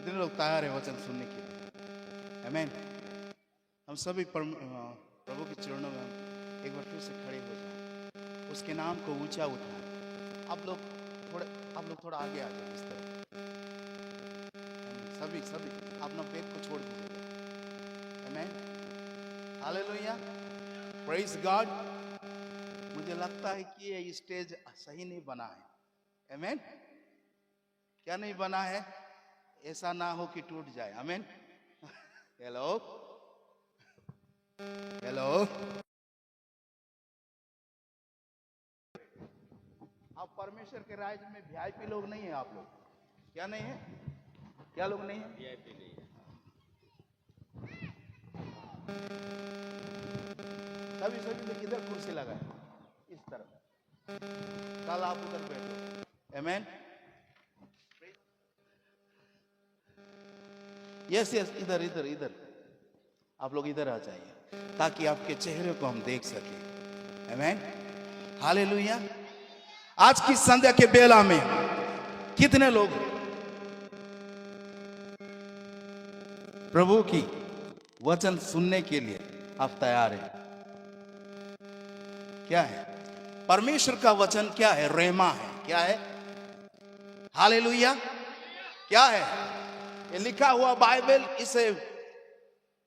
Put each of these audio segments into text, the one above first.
कितने लोग तैयार है वचन सुनने के लिए? आमीन। हम सभी प्रभु के चरणों में हम एक बार फिर से खड़े हो जाएं, उसके नाम को ऊंचा उठाएं। आप लोग थोड़ा आगे आ जाए इस तरह। सभी अपना बैग को छोड़ दीजिए। आमीन। Hallelujah, praise God. मुझे लगता है कि ये स्टेज सही नहीं बना है। आमीन। क्या नहीं बना है? ऐसा ना हो कि टूट जाए। आमीन। हेलो हेलो, आप परमेश्वर के राज्य में वीआईपी लोग नहीं है। आप लोग क्या नहीं है? क्या लोग नहीं है? वीआईपी नहीं है। सभी लोग इधर कुर्सी लगाए इस तरफ, कल आप उधर बैठो। आमीन। यस इधर आप लोग इधर आ जाइए ताकि आपके चेहरे को हम देख सके। आमीन। हालेलुया। आज की संध्या के बेला में कितने लोग प्रभु की वचन सुनने के लिए आप तैयार हैं? क्या है परमेश्वर का वचन? क्या है? रेमा है। क्या है? हालेलुया। क्या है? ये लिखा हुआ बाइबल, इसे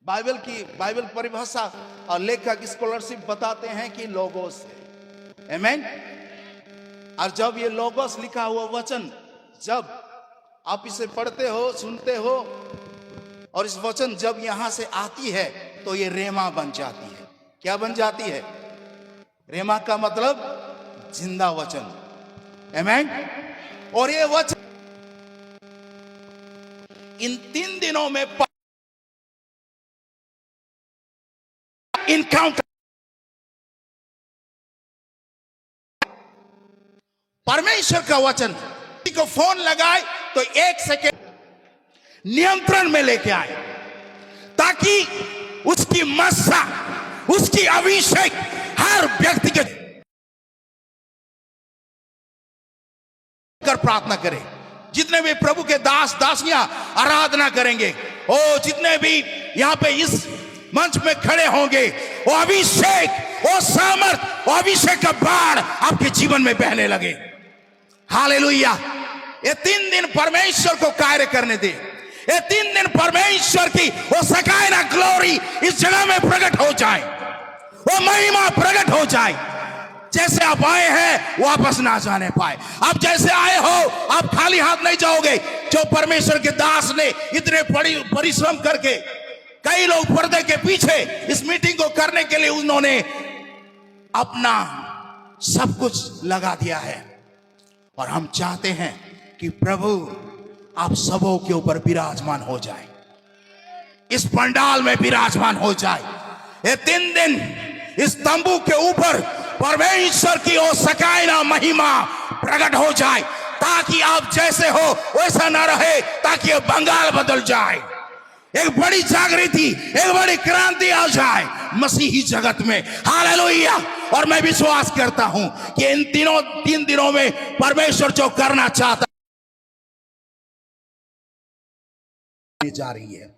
बाइबल परिभाषा और लेखक स्कॉलरशिप बताते हैं कि लोगोस है। आमीन। और जब ये लोगोस लिखा हुआ वचन, जब आप इसे पढ़ते हो, सुनते हो, और इस वचन जब यहां से आती है तो ये रेमा बन जाती है। क्या बन जाती है? रेमा का मतलब जिंदा वचन। आमीन। और ये वचन इन 3 दिनों में इनकाउंटर, परमेश्वर का वचन को फोन लगाए तो 1 सेकेंड नियंत्रण में लेके आए, ताकि उसकी मस्सा, उसकी अभिषेक हर व्यक्ति के कर प्रार्थना करे। जितने भी प्रभु के दास दासियां आराधना करेंगे, ओ जितने भी यहाँ पे इस मंच में खड़े होंगे, वो अभिषेक, वो सामर्थ, वो अभिषेक का बाढ़ आपके जीवन में बहने लगे। हालेलुया। ये 3 दिन परमेश्वर को कार्य करने दे। ये 3 दिन परमेश्वर की वो सकायना ग्लोरी इस जगह में प्रकट हो जाए, वो महिमा प्रकट हो जाए। जैसे आप आए हैं वापस ना जाने पाए। आप जैसे आए हो आप खाली हाथ नहीं जाओगे। जो परमेश्वर के दास ने इतने परिश्रम करके, कई लोग पर्दे के पीछे इस मीटिंग को करने के लिए उन्होंने अपना सब कुछ लगा दिया है, और हम चाहते हैं कि प्रभु आप सबों के ऊपर विराजमान हो जाए, इस पंडाल में विराजमान हो जाए। ये 3 दिन इस तंबू के ऊपर परमेश्वर की ओ सकायना महिमा प्रकट हो जाए, ताकि आप जैसे हो वैसा ना रहे, ताकि ये बंगाल बदल जाए, एक बड़ी जागृति, एक बड़ी क्रांति आ जाए मसीही जगत में। हालेलुया। और मैं विश्वास करता हूं कि इन 3 दिनों में परमेश्वर जो करना चाहता जा रही है,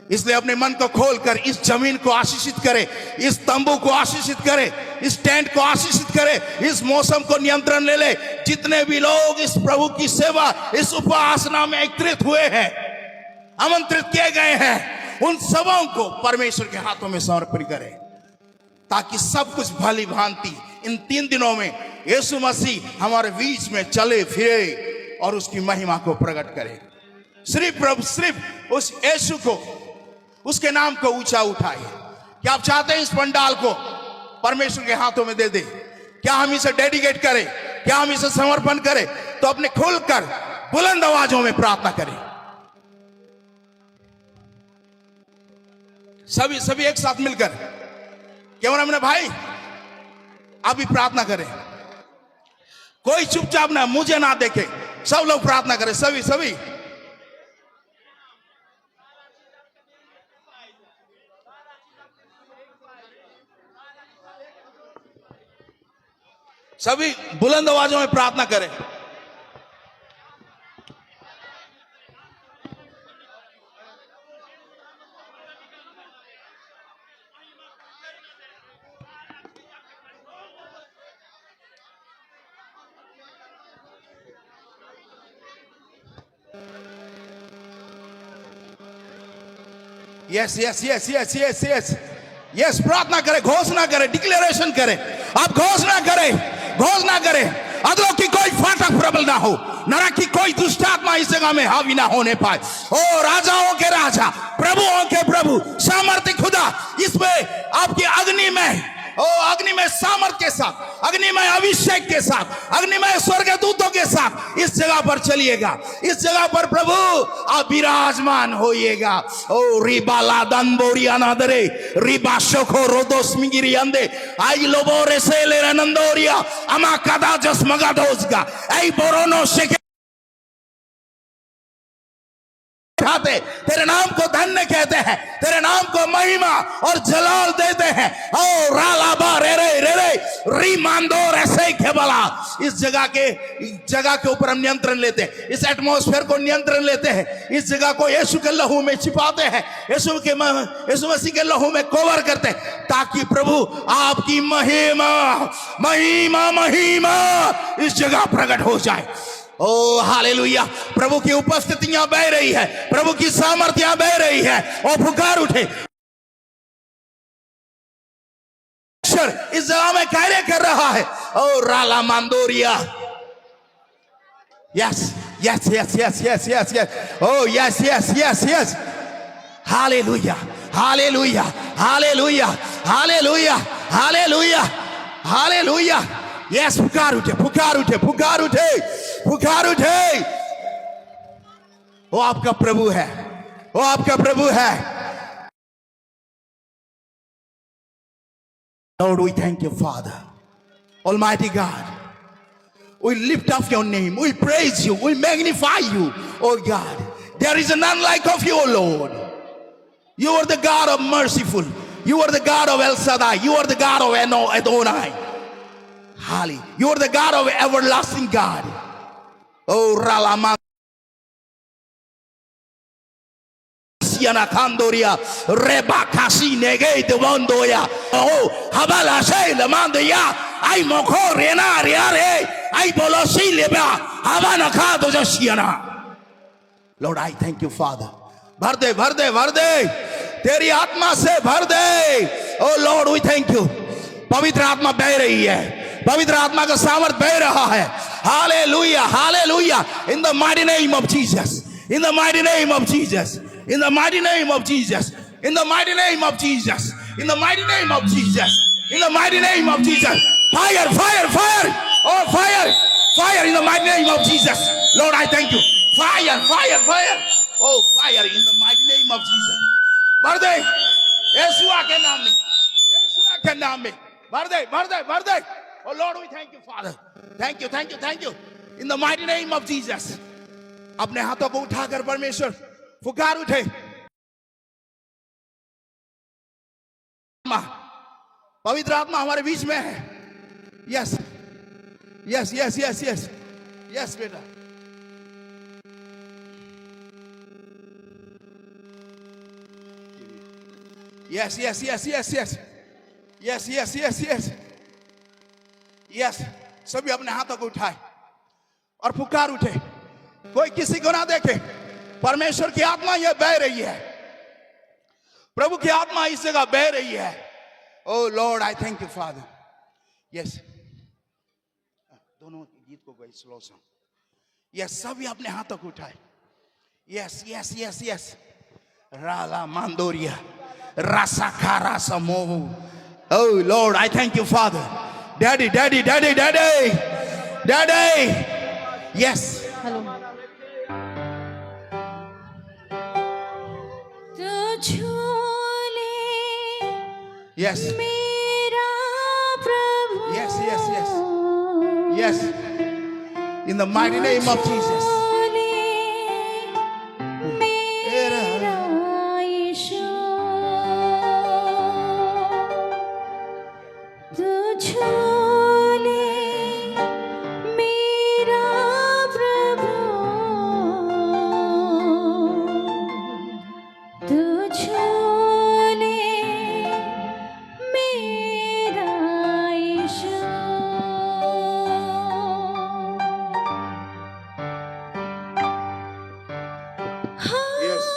इसलिए अपने मन को खोलकर इस जमीन को आशीषित करे, इस तंबू को आशीषित करे, इस टेंट को आशीषित करे, इस मौसम को नियंत्रण ले ले। जितने भी लोग इस प्रभु की सेवा, इस उपासना में एकत्रित हुए हैं, आमंत्रित किए गए हैं, उन सबों को परमेश्वर के हाथों में समर्पित करें, ताकि सब कुछ भली भांति इन 3 दिनों में यीशु मसीह हमारे बीच में चले फिरे और उसकी महिमा को प्रकट करे। सिर्फ उस यीशु को, उसके नाम को ऊंचा उठाए। क्या आप चाहते हैं इस पंडाल को परमेश्वर के हाथों में दे दे? क्या हम इसे डेडिकेट करें? क्या हम इसे समर्पण करें? तो अपने खुलकर बुलंद आवाजों में प्रार्थना करें। सभी एक साथ मिलकर, कैमरा मैन भाई आप भी प्रार्थना करें। कोई चुपचाप ना, मुझे ना देखे, सब लोग प्रार्थना करें। सभी सभी बुलंद आवाजों में प्रार्थना करें। Yes yes yes yes yes yes yes, प्रार्थना करें, घोषणा करें, डिक्लेरेशन करें। आप घोषणा करें, घोषणा करें, अदलों की कोई फाटक प्रबल ना हो, नरक की कोई दुष्ट आत्मा इस जगह में हावी ना होने पाए। ओ राजाओं के राजा, प्रभुओं के प्रभु, सामर्थ्य खुदा इसमें आपकी अग्नि में, ओ अग्नि में सामर्थ के साथ, अग्नि में अभिषेक के साथ, अग्नि में स्वर्गदूतों के साथ इस जगह पर चलिएगा। इस जगह पर प्रभु आप विराजमान होइएगा। ओ रिबाला दंबोरिया नादरे रिबा शोखो रोदोस्मिगिरी अंदे आई लोबोरे से ले रनंदोरिया अमा कदा जसमगा दोसगा आई बोरोनो शेके खाते, तेरे नाम को धन्य कहते हैं, तेरे नाम को महिमा और जलाल देते हैं। ओ रालाबा रे रे रे रे रीमांदोर ऐसे खेबला, इस जगह के ऊपर हम नियंत्रण लेते हैं, इस एटमॉस्फेयर को नियंत्रण लेते हैं, इस जगह को यीशु के लहू में छिपाते हैं, यीशु मसीह के लहू में कवर करते हैं, ताकि प्रभु आपकी महिमा महिमा महिमा इस जगह प्रकट हो जाए। ओ हालेलुया, प्रभु की उपस्थिति यहां बह रही है, प्रभु की सामर्थ्य यहां बह रही है। और पुकार उठे, इस जगह में कार्य कर रहा है। ओ राला मांदोरिया, yes yes yes yes yes yes yes, oh yes yes yes yes, hallelujah hallelujah hallelujah hallelujah hallelujah hallelujah. Yes, पुकार उठे, पुकार उठे, पुकार उठे, पुकार उठे। वो आपका प्रभु है, वो आपका प्रभु है। Lord, we thank you, Father, Almighty God. We lift up your name, we praise you, we magnify you, oh God. There is none like of you, oh Lord. You are the God of merciful, you are the God of El Shaddai, you are the God of Adonai. Hallelujah. You are the God of everlasting God. Oh Ralaman Siana Kandoria Reba Kasi Nege de Bondoya. Oh Habala Shay Lamandia I Moko Renariare I Bolosi Leba Havana Kado Jasiana. Lord, I thank you, Father. Varde Varde Varde Teri Atma se Varde. Oh Lord, we thank you. पवित्र आत्मा बह रही है, पवित्र आत्मा का सामर्थ बह रहा है। Hallelujah hallelujah, in the mighty name of Jesus, in the mighty name of Jesus, in the mighty name of Jesus, in the mighty name of Jesus, in the mighty name of Jesus, in the mighty name of Jesus. Fire fire fire, O fire fire in the mighty name of Jesus. Lord, I thank you. Fire fire fire, O fire in the mighty name of Jesus. भर दे यीशु के नाम में, यीशु के नाम में Varde, Varde, Varde. Oh Lord, we thank you, Father. Thank you, thank you, thank you. In the mighty name of Jesus. अपने हाथों को उठाकर परमेश्वर पुकार उठे। पवित्र आत्मा हमारे बीच में है। Yes yes yes yes yes yes बेटा। Yes yes yes yes yes yes yes yes yes yes, सभी अपने हाथों को उठाए और पुकार उठे। कोई किसी को ना देखे, परमेश्वर की आत्मा यह बह रही है, प्रभु की आत्मा इस जगह बह रही है। Oh Lord, I thank you father. Yes, दोनों गीत को कोई स्लो सॉन्ग। यस, सभी अपने हाथों को उठाए। यस यस यस यस, राला मांदोरिया रासाखारा समोहु। Oh Lord, I thank you, Father. Daddy, Daddy, Daddy, Daddy, Daddy. Yes. Hello. Yes. Yes, yes, yes. Yes. In the mighty name of Jesus. Yes,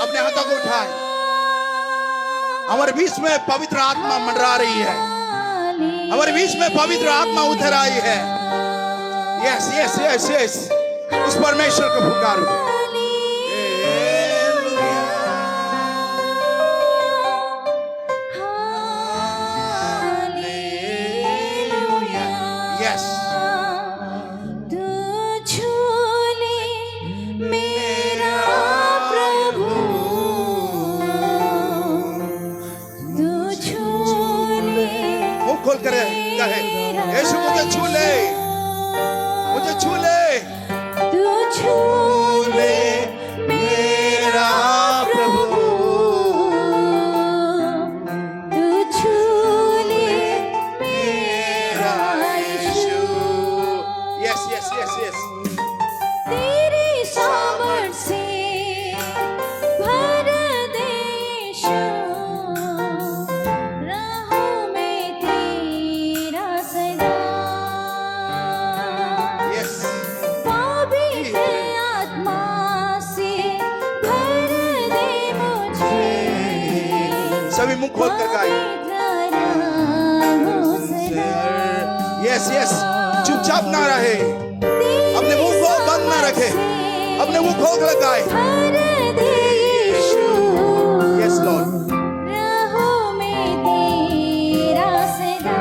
अपने हाथों को उठाए। हमारे बीच में पवित्र आत्मा मंडरा रही है, हमारे बीच में पवित्र आत्मा उतर आई है। यस यस यस यस, उस परमेश्वर को पुकारो। यस, खोल कर कहे, यीशु मुझे छू ले, मुझे छू ले, तू छू ले मेरा प्रभु, तू छू ले मेरा यीशु। यस यस यस यस, तेरी सामर्थ से भर दे यीशु, राहों में तेरा सदा। यस, पवित्र आत्मा से भर दे मुझे, सभी मुंह खोल कर गाए। पवित्र राहों सदा। यस यस, चुपचाप ना रहे, अपने मुंह को बंद ना रखे, अपने मुंह खोल कर गाए। भर दे यीशु, यस लॉर्ड, राहों में तेरा सदा।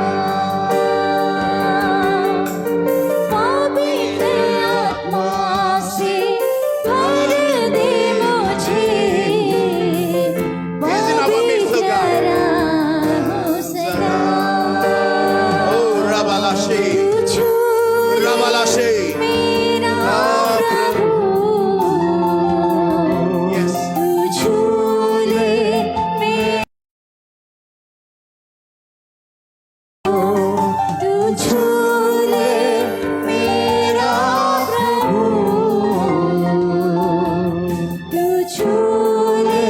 पवित्र आत्मा से भर दे मुझे, पवित्र राहों सदा। ओ रबालाशे, तू छू रबालाशे, मेरा प्रभु, यस, तू छू ले मेरा, तू छू ले मेरा प्रभु, तू छू ले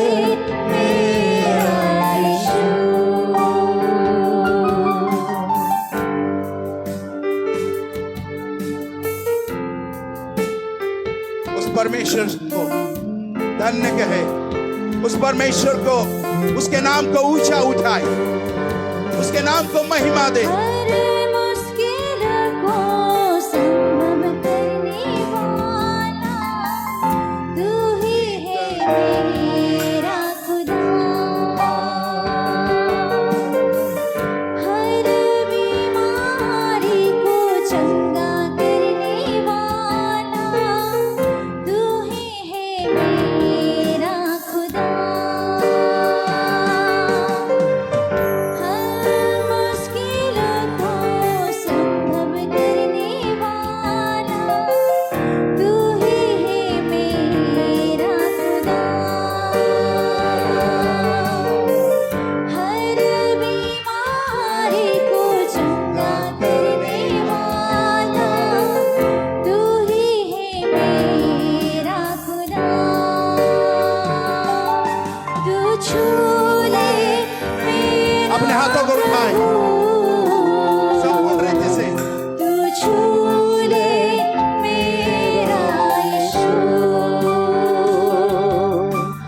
मेरा यीशु। उस परमेश्वर को धन्य कहे, उस परमेश्वर को, उसके नाम को ऊंचा उठाए, उसके नाम को महिमा दे। हर मुश्किल को संभव करने वाला तू ही है मेरा खुदा। हर बीमारी को चंगा करने वाला तू ही है मेरा खुदा। हर मुश्किल को संभव करने वाला तू ही है मेरा खुदा। हर बीमारी को चंगा करने वाला तू ही है मेरा खुदा। तू छू ले मेरा अपने हाथों को उठाए, सब बोल रहे थे से। तू छू ले मेरा यीशु,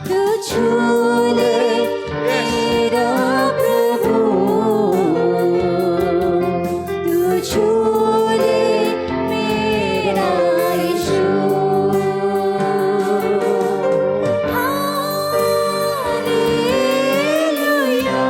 तू छू ले मेरा प्रभु, तू छू ले मेरा यीशु। Hallelujah.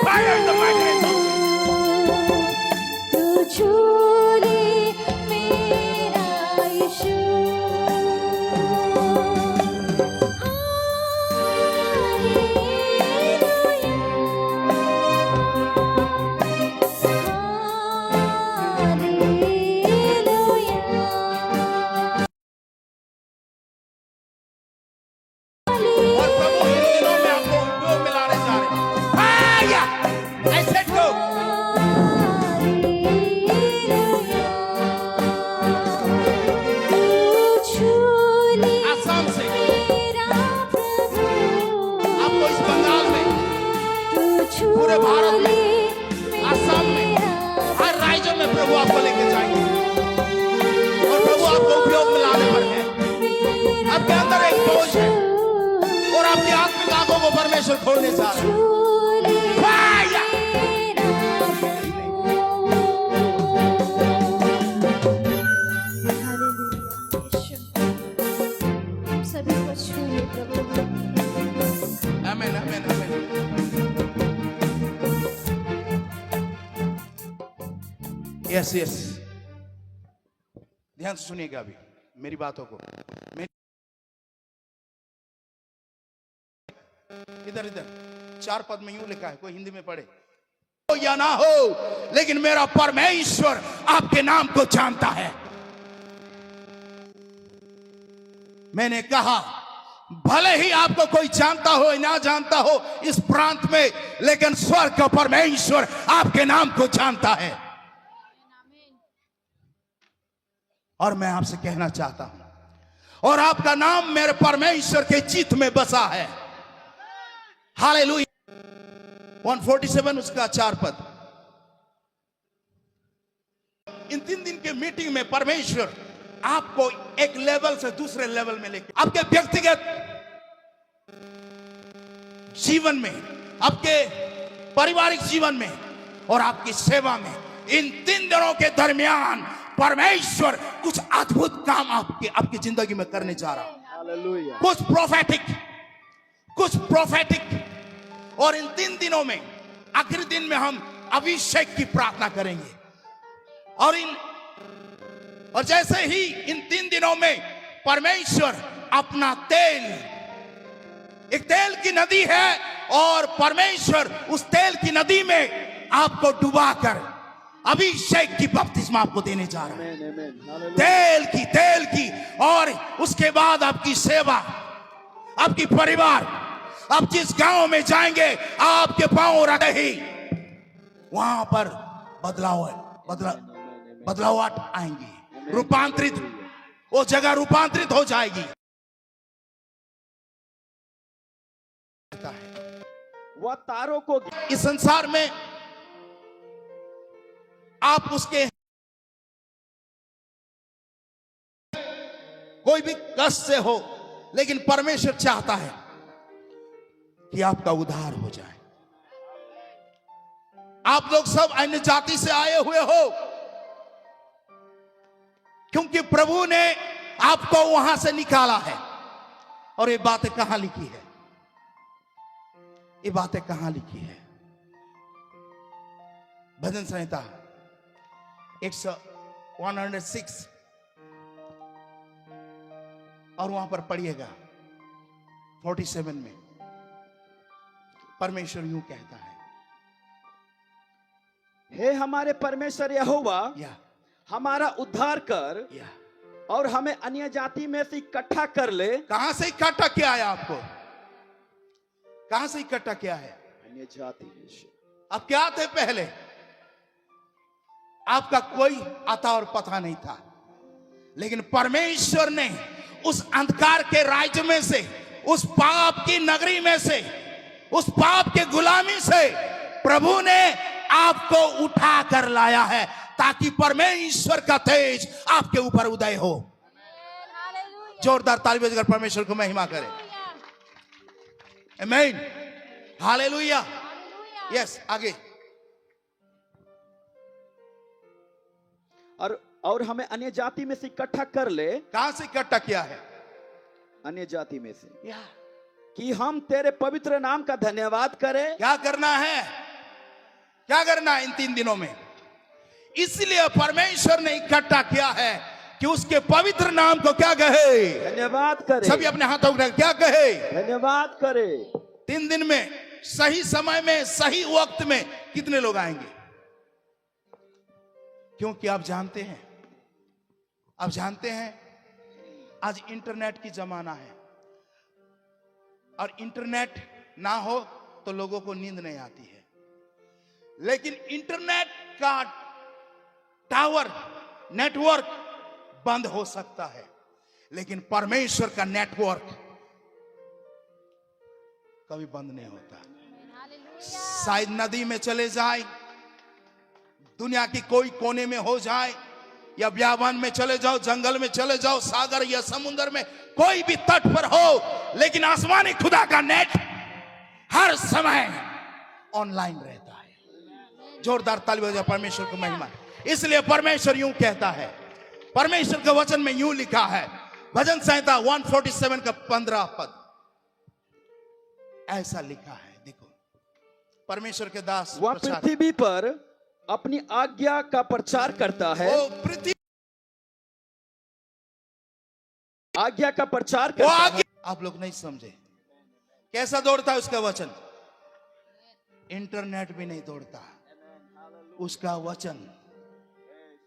Fire in the mighty name of और प्रभु इन दिनों में आपको उपयोग में लाने जा रहे हैं। Fire! I said go. Assam से आपको इस बंगाल में, पूरे भारत में, आसाम में, हर राज्य में प्रभु आपको लेके जाएंगे और प्रभु आपको उपयोग में लाने पर है। आपके अंदर एक बोझ है और आपकी आत्मिक आंखों को परमेश्वर खोलने जा रहा है। Fire! सभी को छूए प्रभु। Amen, amen, amen. Yes, yes. ध्यान से सुनिएगा अभी मेरी बातों को। इधर इधर 4 पद में यूं लिखा है, कोई हिंदी में पढ़े। हो या ना हो, लेकिन मेरा परमेश्वर आपके नाम को जानता है। मैंने कहा भले ही आपको कोई जानता हो ना जानता हो इस प्रांत में, लेकिन स्वर्ग का परमेश्वर आपके नाम को जानता है। और मैं आपसे कहना चाहता हूं, और आपका नाम मेरे परमेश्वर के चित्त में बसा है। हालेलुया। 147 उसका 4 पद। इन 3 दिन के मीटिंग में परमेश्वर आपको एक लेवल से दूसरे लेवल में लेके, आपके व्यक्तिगत जीवन में, आपके पारिवारिक जीवन में और आपकी सेवा में, इन 3 दिनों के दरमियान परमेश्वर कुछ अद्भुत काम आपकी जिंदगी में करने जा रहा है। हालेलुया। कुछ प्रोफेटिक। और इन 3 दिनों में, आखिरी दिन में हम अभिषेक की प्रार्थना करेंगे। और जैसे ही इन 3 दिनों में परमेश्वर अपना तेल, एक तेल की नदी है और परमेश्वर उस तेल की नदी में आपको डुबाकर अभिषेक की बपतिस्मा आपको देने जा रहा है। आमेन, आमेन। हालेलुया। तेल की। और उसके बाद आपकी सेवा, आपकी परिवार, आप जिस गांव में जाएंगे आपके पांव रखे ही वहां पर बदलावट आएंगी, रूपांतरित, वो जगह रूपांतरित हो जाएगी। वह तारों को इस संसार में आप उसके कोई भी कष्ट से हो, लेकिन परमेश्वर चाहता है कि आपका उद्धार हो जाए। आप लोग सब अन्य जाति से आए हुए हो, क्योंकि प्रभु ने आपको वहां से निकाला है। और ये बातें कहां लिखी है? ये बातें कहां लिखी है? भजन संहिता 106 और वहां पर पढ़िएगा 47 में परमेश्वर यूं कहता है, हे हमारे परमेश्वर यहोवा, या हमारा उद्धार कर और हमें अन्य जाति में से इकट्ठा कर ले। कहां से इकट्ठा किया है आपको? कहां से इकट्ठा किया है? अन्य जाति में से। अब क्या थे पहले? आपका कोई आता और पता नहीं था, लेकिन परमेश्वर ने उस अंधकार के राज्य में से, उस पाप की नगरी में से, उस पाप के गुलामी से प्रभु ने आपको उठा कर लाया है, ताकि परमेश्वर का तेज आपके ऊपर उदय हो। जोरदार ताली बजाकर परमेश्वर को महिमा करें। आमीन, हालेलुया। यस, आगे। और हमें अन्य जाति में से इकट्ठा कर ले। कहां से इकट्ठा किया है? अन्य जाति में से, कि हम तेरे पवित्र नाम का धन्यवाद करें। क्या करना है? क्या करना है इन 3 दिनों में? इसलिए परमेश्वर ने इकट्ठा किया है कि उसके पवित्र नाम को क्या कहे? धन्यवाद करें। सभी अपने हाथों को क्या कहे? धन्यवाद करें। 3 दिन में, सही समय में, सही वक्त में कितने लोग आएंगे? क्योंकि आप जानते हैं, आज इंटरनेट की जमाना है, और इंटरनेट ना हो तो लोगों को नींद नहीं आती है। लेकिन इंटरनेट का टावर, नेटवर्क बंद हो सकता है, लेकिन परमेश्वर का नेटवर्क कभी बंद नहीं होता। शायद नदी में चले जाए, दुनिया की कोई कोने में हो जाए, या बियाबान में चले जाओ, जंगल में चले जाओ, सागर या समुद्र में, कोई भी तट पर हो, लेकिन आसमानी खुदा का नेट हर समय ऑनलाइन रहता है। जोरदार ताली बजाओ परमेश्वर को महिमा। इसलिए परमेश्वर यूं कहता है, परमेश्वर के वचन में यूं लिखा है, भजन संहिता 147 का 15 पद ऐसा लिखा है। देखो, परमेश्वर के दास वह पृथ्वी पर अपनी आज्ञा का प्रचार करता है। वो पृथ्वी आज्ञा का प्रचार करता है। आप लोग नहीं समझे कैसा दौड़ता है उसका वचन? इंटरनेट भी नहीं दौड़ता उसका वचन।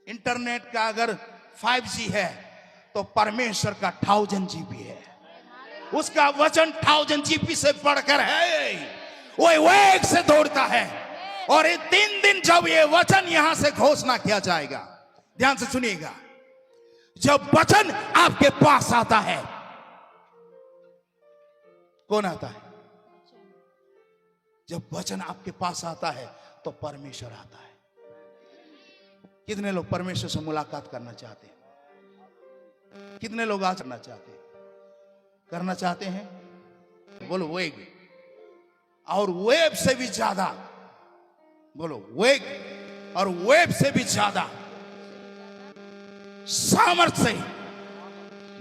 इंटरनेट का अगर 5G है तो परमेश्वर का 1000 GB है। उसका वचन 1000 GB से बढ़कर है, वो वेग से दौड़ता है। और ये 3 दिन जब ये वचन यहां से घोषणा किया जाएगा, ध्यान से सुनिएगा, जब वचन आपके पास आता है, कौन आता है? जब वचन आपके पास आता है तो परमेश्वर आता है। कितने लोग परमेश्वर से मुलाकात करना चाहते हैं? कितने लोग आज करना चाहते हैं? बोलो वेग, और वेब से भी ज्यादा, बोलो वेग और वेब से भी ज्यादा सामर्थ्य से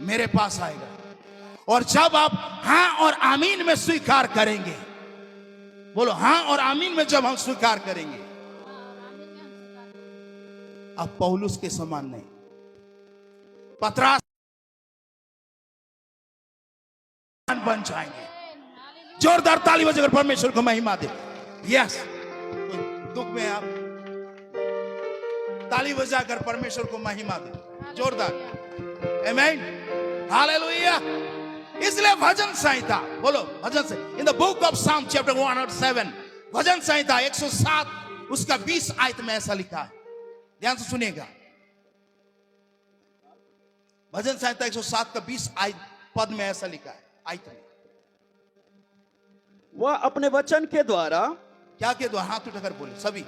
मेरे पास आएगा। और जब आप हां और आमीन में स्वीकार करेंगे, बोलो हां और आमीन में जब हम स्वीकार करेंगे, अब पौलुस के समान नहीं, पतरस बन जाएंगे। जोरदार ताली बजाकर परमेश्वर को महिमा दे। यस, दुख में आप ताली बजाकर परमेश्वर को महिमा दे, जोरदार। आमीन, हालेलुया। इसलिए भजन संहिता, बोलो भजन से, इन द बुक ऑफ साम चैप्टर 107, भजन संहिता 107 उसका 20 आयत में ऐसा लिखा है। ध्यान से सुनिएगा, भजन संहिता 107 का 20 आयत पद में ऐसा लिखा है, आयत में, वह अपने वचन के द्वारा, क्या के द्वारा? हाथ उठाकर बोले सभी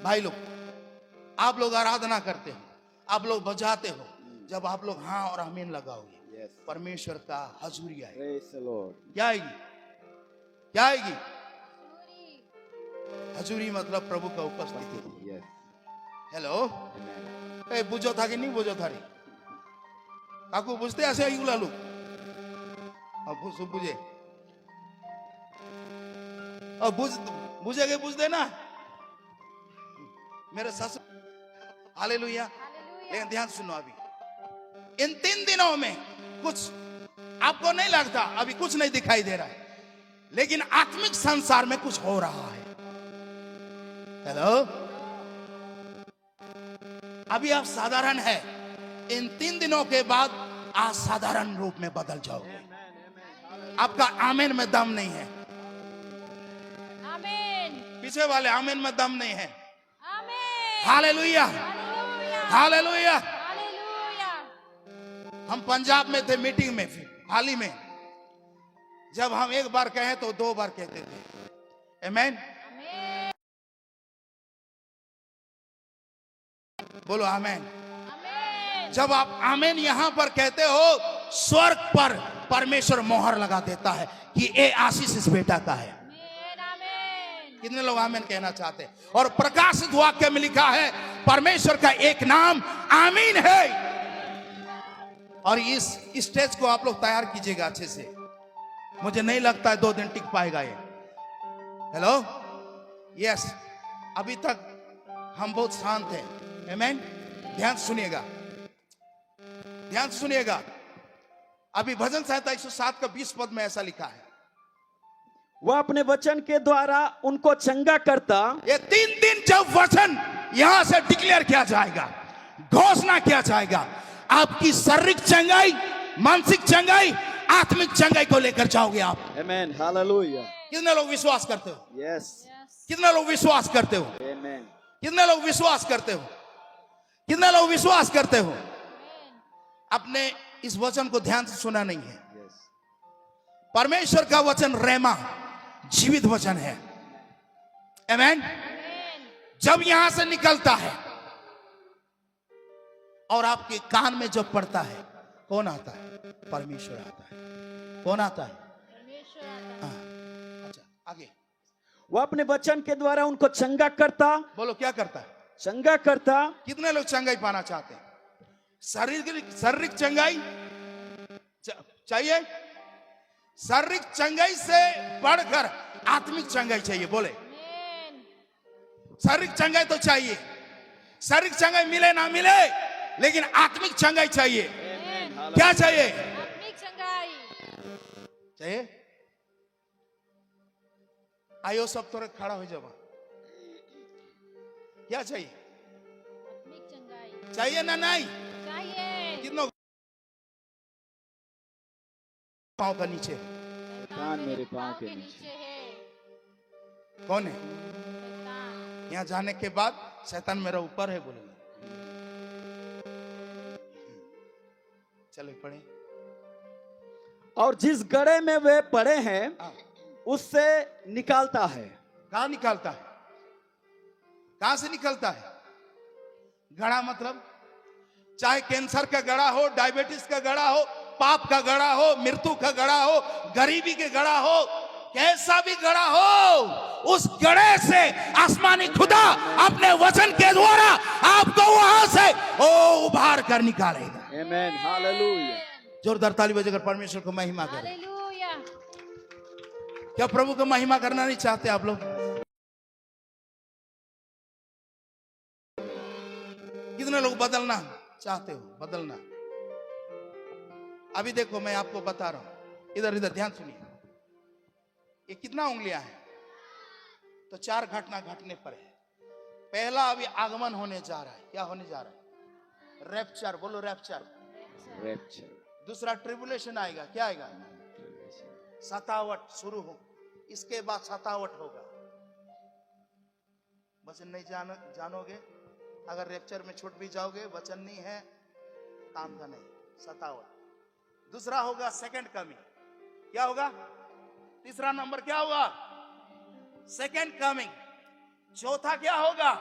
भाई लोग। आप लोग आराधना करते हो, आप लोग बजाते हो, जब आप लोग हाँ और आमीन लगाओगे, परमेश्वर का हजूरी आएगी। क्या आएगी? क्या आएगी? हजूरी मतलब प्रभु का उपस्थिति। हेलो, बुझो था कि नहीं बुझो था रे? काकू बुझते ऐसे ही लोग? अब बुझे, और बुझेगे बुझ देना मेरे सस। हालेलुया। लेकिन ध्यान सुनो, अभी इन 3 दिनों में कुछ आपको नहीं लगता, अभी कुछ नहीं दिखाई दे रहा है, लेकिन आत्मिक संसार में कुछ हो रहा है। हेलो, अभी आप साधारण है, इन 3 दिनों के बाद असाधारण रूप में बदल जाओगे। आपका आमीन में दम नहीं है, पीछे वाले आमीन में दम नहीं है। Hallelujah, hallelujah. हम पंजाब में थे मीटिंग में, फिर हाल ही में जब हम एक बार कहें तो 2 बार कहते थे। आमीन, बोलो आमीन। जब आप आमीन यहां पर कहते हो स्वर्ग पर परमेश्वर मोहर लगा देता है कि ये आशीष इस बेटा का है। कितने लोग आमीन कहना चाहते हैं? और प्रकाशित वाक्य में लिखा है परमेश्वर का एक नाम आमीन है। और इस स्टेज को आप लोग तैयार कीजिएगा अच्छे से। मुझे नहीं लगता है 2 दिन टिक पाएगा ये। हेलो, यस, अभी तक हम बहुत शांत हैं। आमीन। ध्यान सुनिएगा, ध्यान सुनिएगा। अभी भजन संहिता 107 का 20 पद में ऐसा लिखा है, वह अपने वचन के द्वारा उनको चंगा करता। ये 3 दिन जब वचन यहां से डिक्लेयर किया जाएगा, घोषणा किया जाएगा, आपकी शारीरिक चंगाई, मानसिक चंगाई, आत्मिक चंगाई को लेकर जाओगे आप। आमेन, हालेलुया। कितने लोग विश्वास करते हो? यस, कितने लोग विश्वास करते हो? आमेन। कितने लोग विश्वास करते हो? कितने लोग विश्वास करते हो? अपने इस वचन को ध्यान से सुना नहीं है। परमेश्वर का वचन रेमा जीवित वचन है। आमेन। जब यहां से निकलता है और आपके कान में जब पड़ता है, कौन आता है? परमेश्वर आता है। कौन आता है? परमेश्वर आता है। अच्छा, आगे। वह अपने वचन के द्वारा उनको चंगा करता। बोलो, क्या करता है? चंगा करता। कितने लोग चंगाई पाना चाहते हैं? शारीरिक चंगाई चाहिए? शारीरिक चंगाई से बढ़कर आत्मिक चंगाई चाहिए। बोले, शारीरिक चंगाई तो चाहिए, शारीरिक चंगाई मिले ना मिले, लेकिन आत्मिक चंगाई चाहिए। क्या चाहिए? आत्मिक चंगाई चाहिए। आयो सब थोड़े खड़ा हो जाओ। क्या चाहिए? आत्मिक चंगाई चाहिए ना? नहीं चाहिए। कितनों पांव का नीचे? शैतान मेरे पांव के नीचे है। कौन है? शैतान। यहाँ जाने के बाद शैतान मेरा ऊपर है बोलेगा। चलो पढ़े। और जिस गड़े में वे पड़े हैं हाँ। उससे निकालता है। कहां निकालता है? कहां से निकलता है? गड़ा मतलब चाहे कैंसर का गड़ा हो, डायबिटीज का गड़ा हो, पाप का गड़ा हो, मृत्यु का गड़ा हो, गरीबी के गड़ा हो, कैसा भी गड़ा हो, उस गड़े से आसमानी खुदा अपने वचन के द्वारा आपको वहां से उभार कर निकालेगा। आमेन, हालेलुया। जोरदार ताली बजाकर परमेश्वर को महिमा करें। हालेलुया। क्या प्रभु को महिमा करना नहीं चाहते आप लोग? कितने लोग बदलना चाहते हो? बदलना। अभी देखो, मैं आपको बता रहा हूं, इधर इधर ध्यान सुनिए। ये कितना उंगलियां हैं? तो 4 घटना घटने पर है। पहला अभी आगमन होने जा रहा है। क्या होने जा रहा है? रैप्चर। बोलो, रैप्चर। रैप्चर। दूसरा ट्रिबुलेशन आएगा। क्या आएगा? सतावट शुरू हो। इसके बाद सतावट होगा। वचन नहीं जानोगे, अगर रैप्चर में छूट भी जाओगे, वचन नहीं है, काम का नहीं, सतावट। दूसरा होगा सेकंड कमिंग। क्या होगा? तीसरा नंबर क्या होगा? Second coming. चौथा क्या होगा?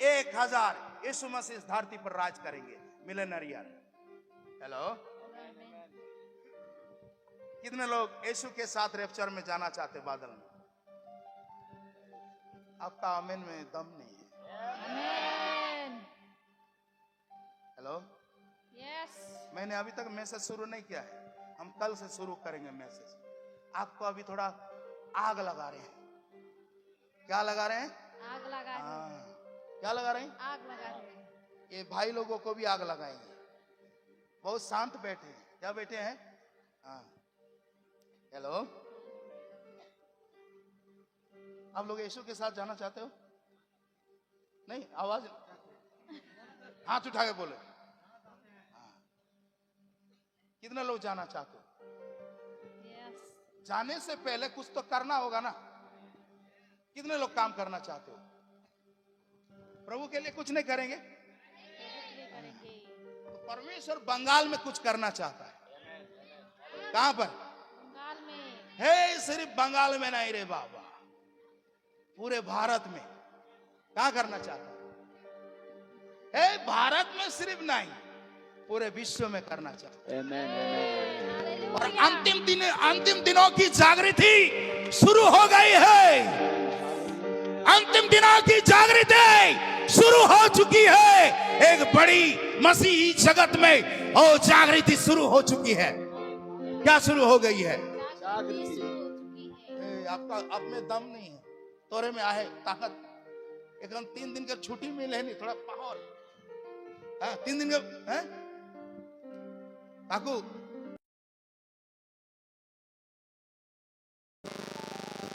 1000 यीशु मसीह इस धरती पर राज करेंगे, मिलेनियर ईयर। हेलो, कितने लोग यीशु के साथ रैप्चर में जाना चाहते? बादल में। आपका आमीन में दम नहीं है। आमेन। Hello, yes. मैंने अभी तक मैसेज शुरू नहीं किया है, हम कल से शुरू करेंगे मैसेज। आपको अभी थोड़ा आग लगा रहे हैं। क्या लगा रहे हैं? आग लगा रहे हैं। क्या लगा रहे हैं? आग लगा रहे हैं। ये भाई लोगों को भी आग लगाएंगे। बहुत शांत बैठे हैं। क्या बैठे हैं? हाँ। हेलो, आप लोग यीशु के साथ जाना चाहते हो? नहीं, आवाज, हाथ उठा के बोले। हाँ। कितने लोग जाना चाहते हो? यस। जाने से पहले कुछ तो करना होगा ना। कितने लोग काम करना चाहते हो? प्रभु के लिए कुछ नहीं करेंगे? तो परमेश्वर बंगाल में कुछ करना चाहता है। कहां पर? बंगाल में है। सिर्फ बंगाल में नहीं रे बाबा, पूरे भारत में। कहां करना चाहता है? भारत में सिर्फ नहीं, पूरे विश्व में करना चाहता Amen, amen. और हालेलुया। अंतिम दिनों की जागृति शुरू हो गई है। अंतिम दिनों की जागृति शुरू हो चुकी है। एक बड़ी मसीही जगत में ओ जागृति शुरू हो चुकी है। क्या शुरू हो गई है? जागृति। आपका अब में दम नहीं है, तोरे में आहे ताकत। एकदम 3 दिन का छुट्टी मिले नहीं, थोड़ा पावर। 3 दिन का है काकू,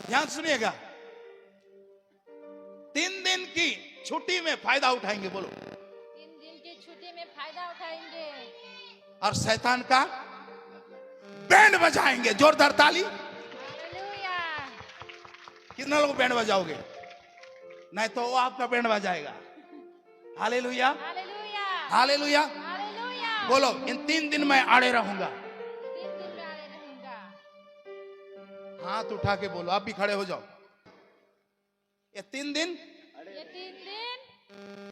ध्यान सुनिएगा। 3 दिन की छुट्टी में फायदा उठाएंगे, बोलो। 3 दिन की छुट्टी में फायदा उठाएंगे और शैतान का बैंड बजाएंगे। जोरदार ताली। हालेलुया। कितना लोग बैंड बजाओगे? नहीं तो वो आपका बैंड बजाएगा। Hallelujah, hallelujah. हालेलुया। हालेलुया। बोलो, इन 3 दिन में आड़े रहूंगा। 3 दिन में आड़े रहूंगा। हाथ उठा के बोलो, आप भी खड़े हो जाओ। ये 3 दिन ये 3 दिन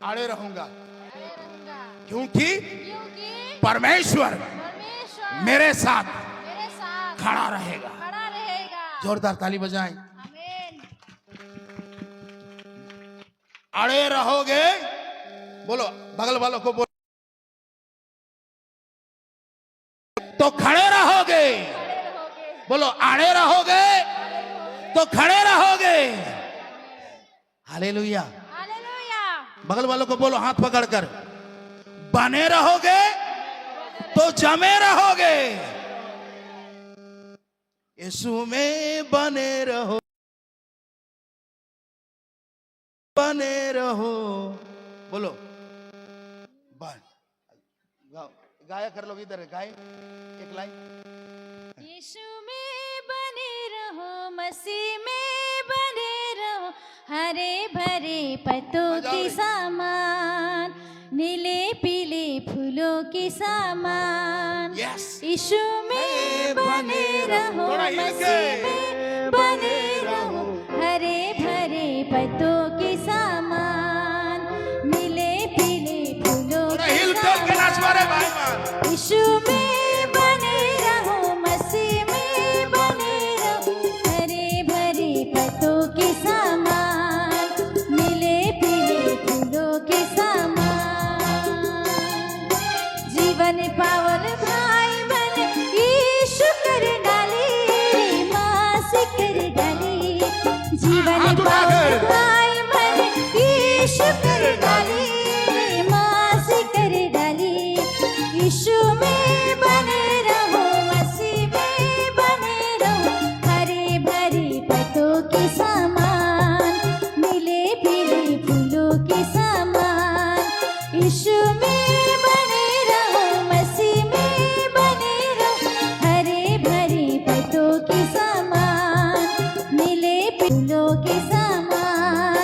आड़े रहूंगा, आड़े रहूंगा, क्योंकि क्योंकि परमेश्वर परमेश्वर मेरे साथ मेरे साथ खड़ा रहेगा। खड़ा रहेगा। जोरदार ताली बजाएं। आमीन। अड़े रहोगे, बोलो बगल वालों को, बोलो तो खड़े रहोगे। खड़े रहोगे। बोलो अड़े रहोगे तो खड़े रहोगे। हालेलुया। हालेलुया। बगल वालों को बोलो हाथ पकड़कर, बने रहोगे तो जमे रहोगे। यीशु में बने रहो, बने रहो। बोलो बन गाओ, गाया कर लो। इधर गाए एक लाइन। यीशु में बने रहो, मसीह में बने रहो, हरे भरे पत्तों बजाओ के रे। समान, नीले पीले फूलों के समान। यस। यीशु में बने रहो, थोड़ा हिल मसीह के। में बने रहो, हरे भरे पत्तों के समान, नीले पीले फूलों थोड़ा के हिल कर के नाच मारे भाई समान। मान। यीशु में बने रहो, मसीह में बने रहो, हरे भरे पत्तों के समान, नीले पीले फूलों के समान। जीवन पावन भाई बने यीशु कर डाली, मास कर डाली। जीवन हाथ उठा पावन कर। भाई बने यीशु कर डाली, मास कर डाली। यीशु में बने रहो, मसीह में बने रहो, हरे भरे पत्तों के समान, नीले पीले फूलों के समान। यीशु में बने रहो, मसीह में बने रहो, हरे भरे पत्तों के समान, नीले फूलों के समान।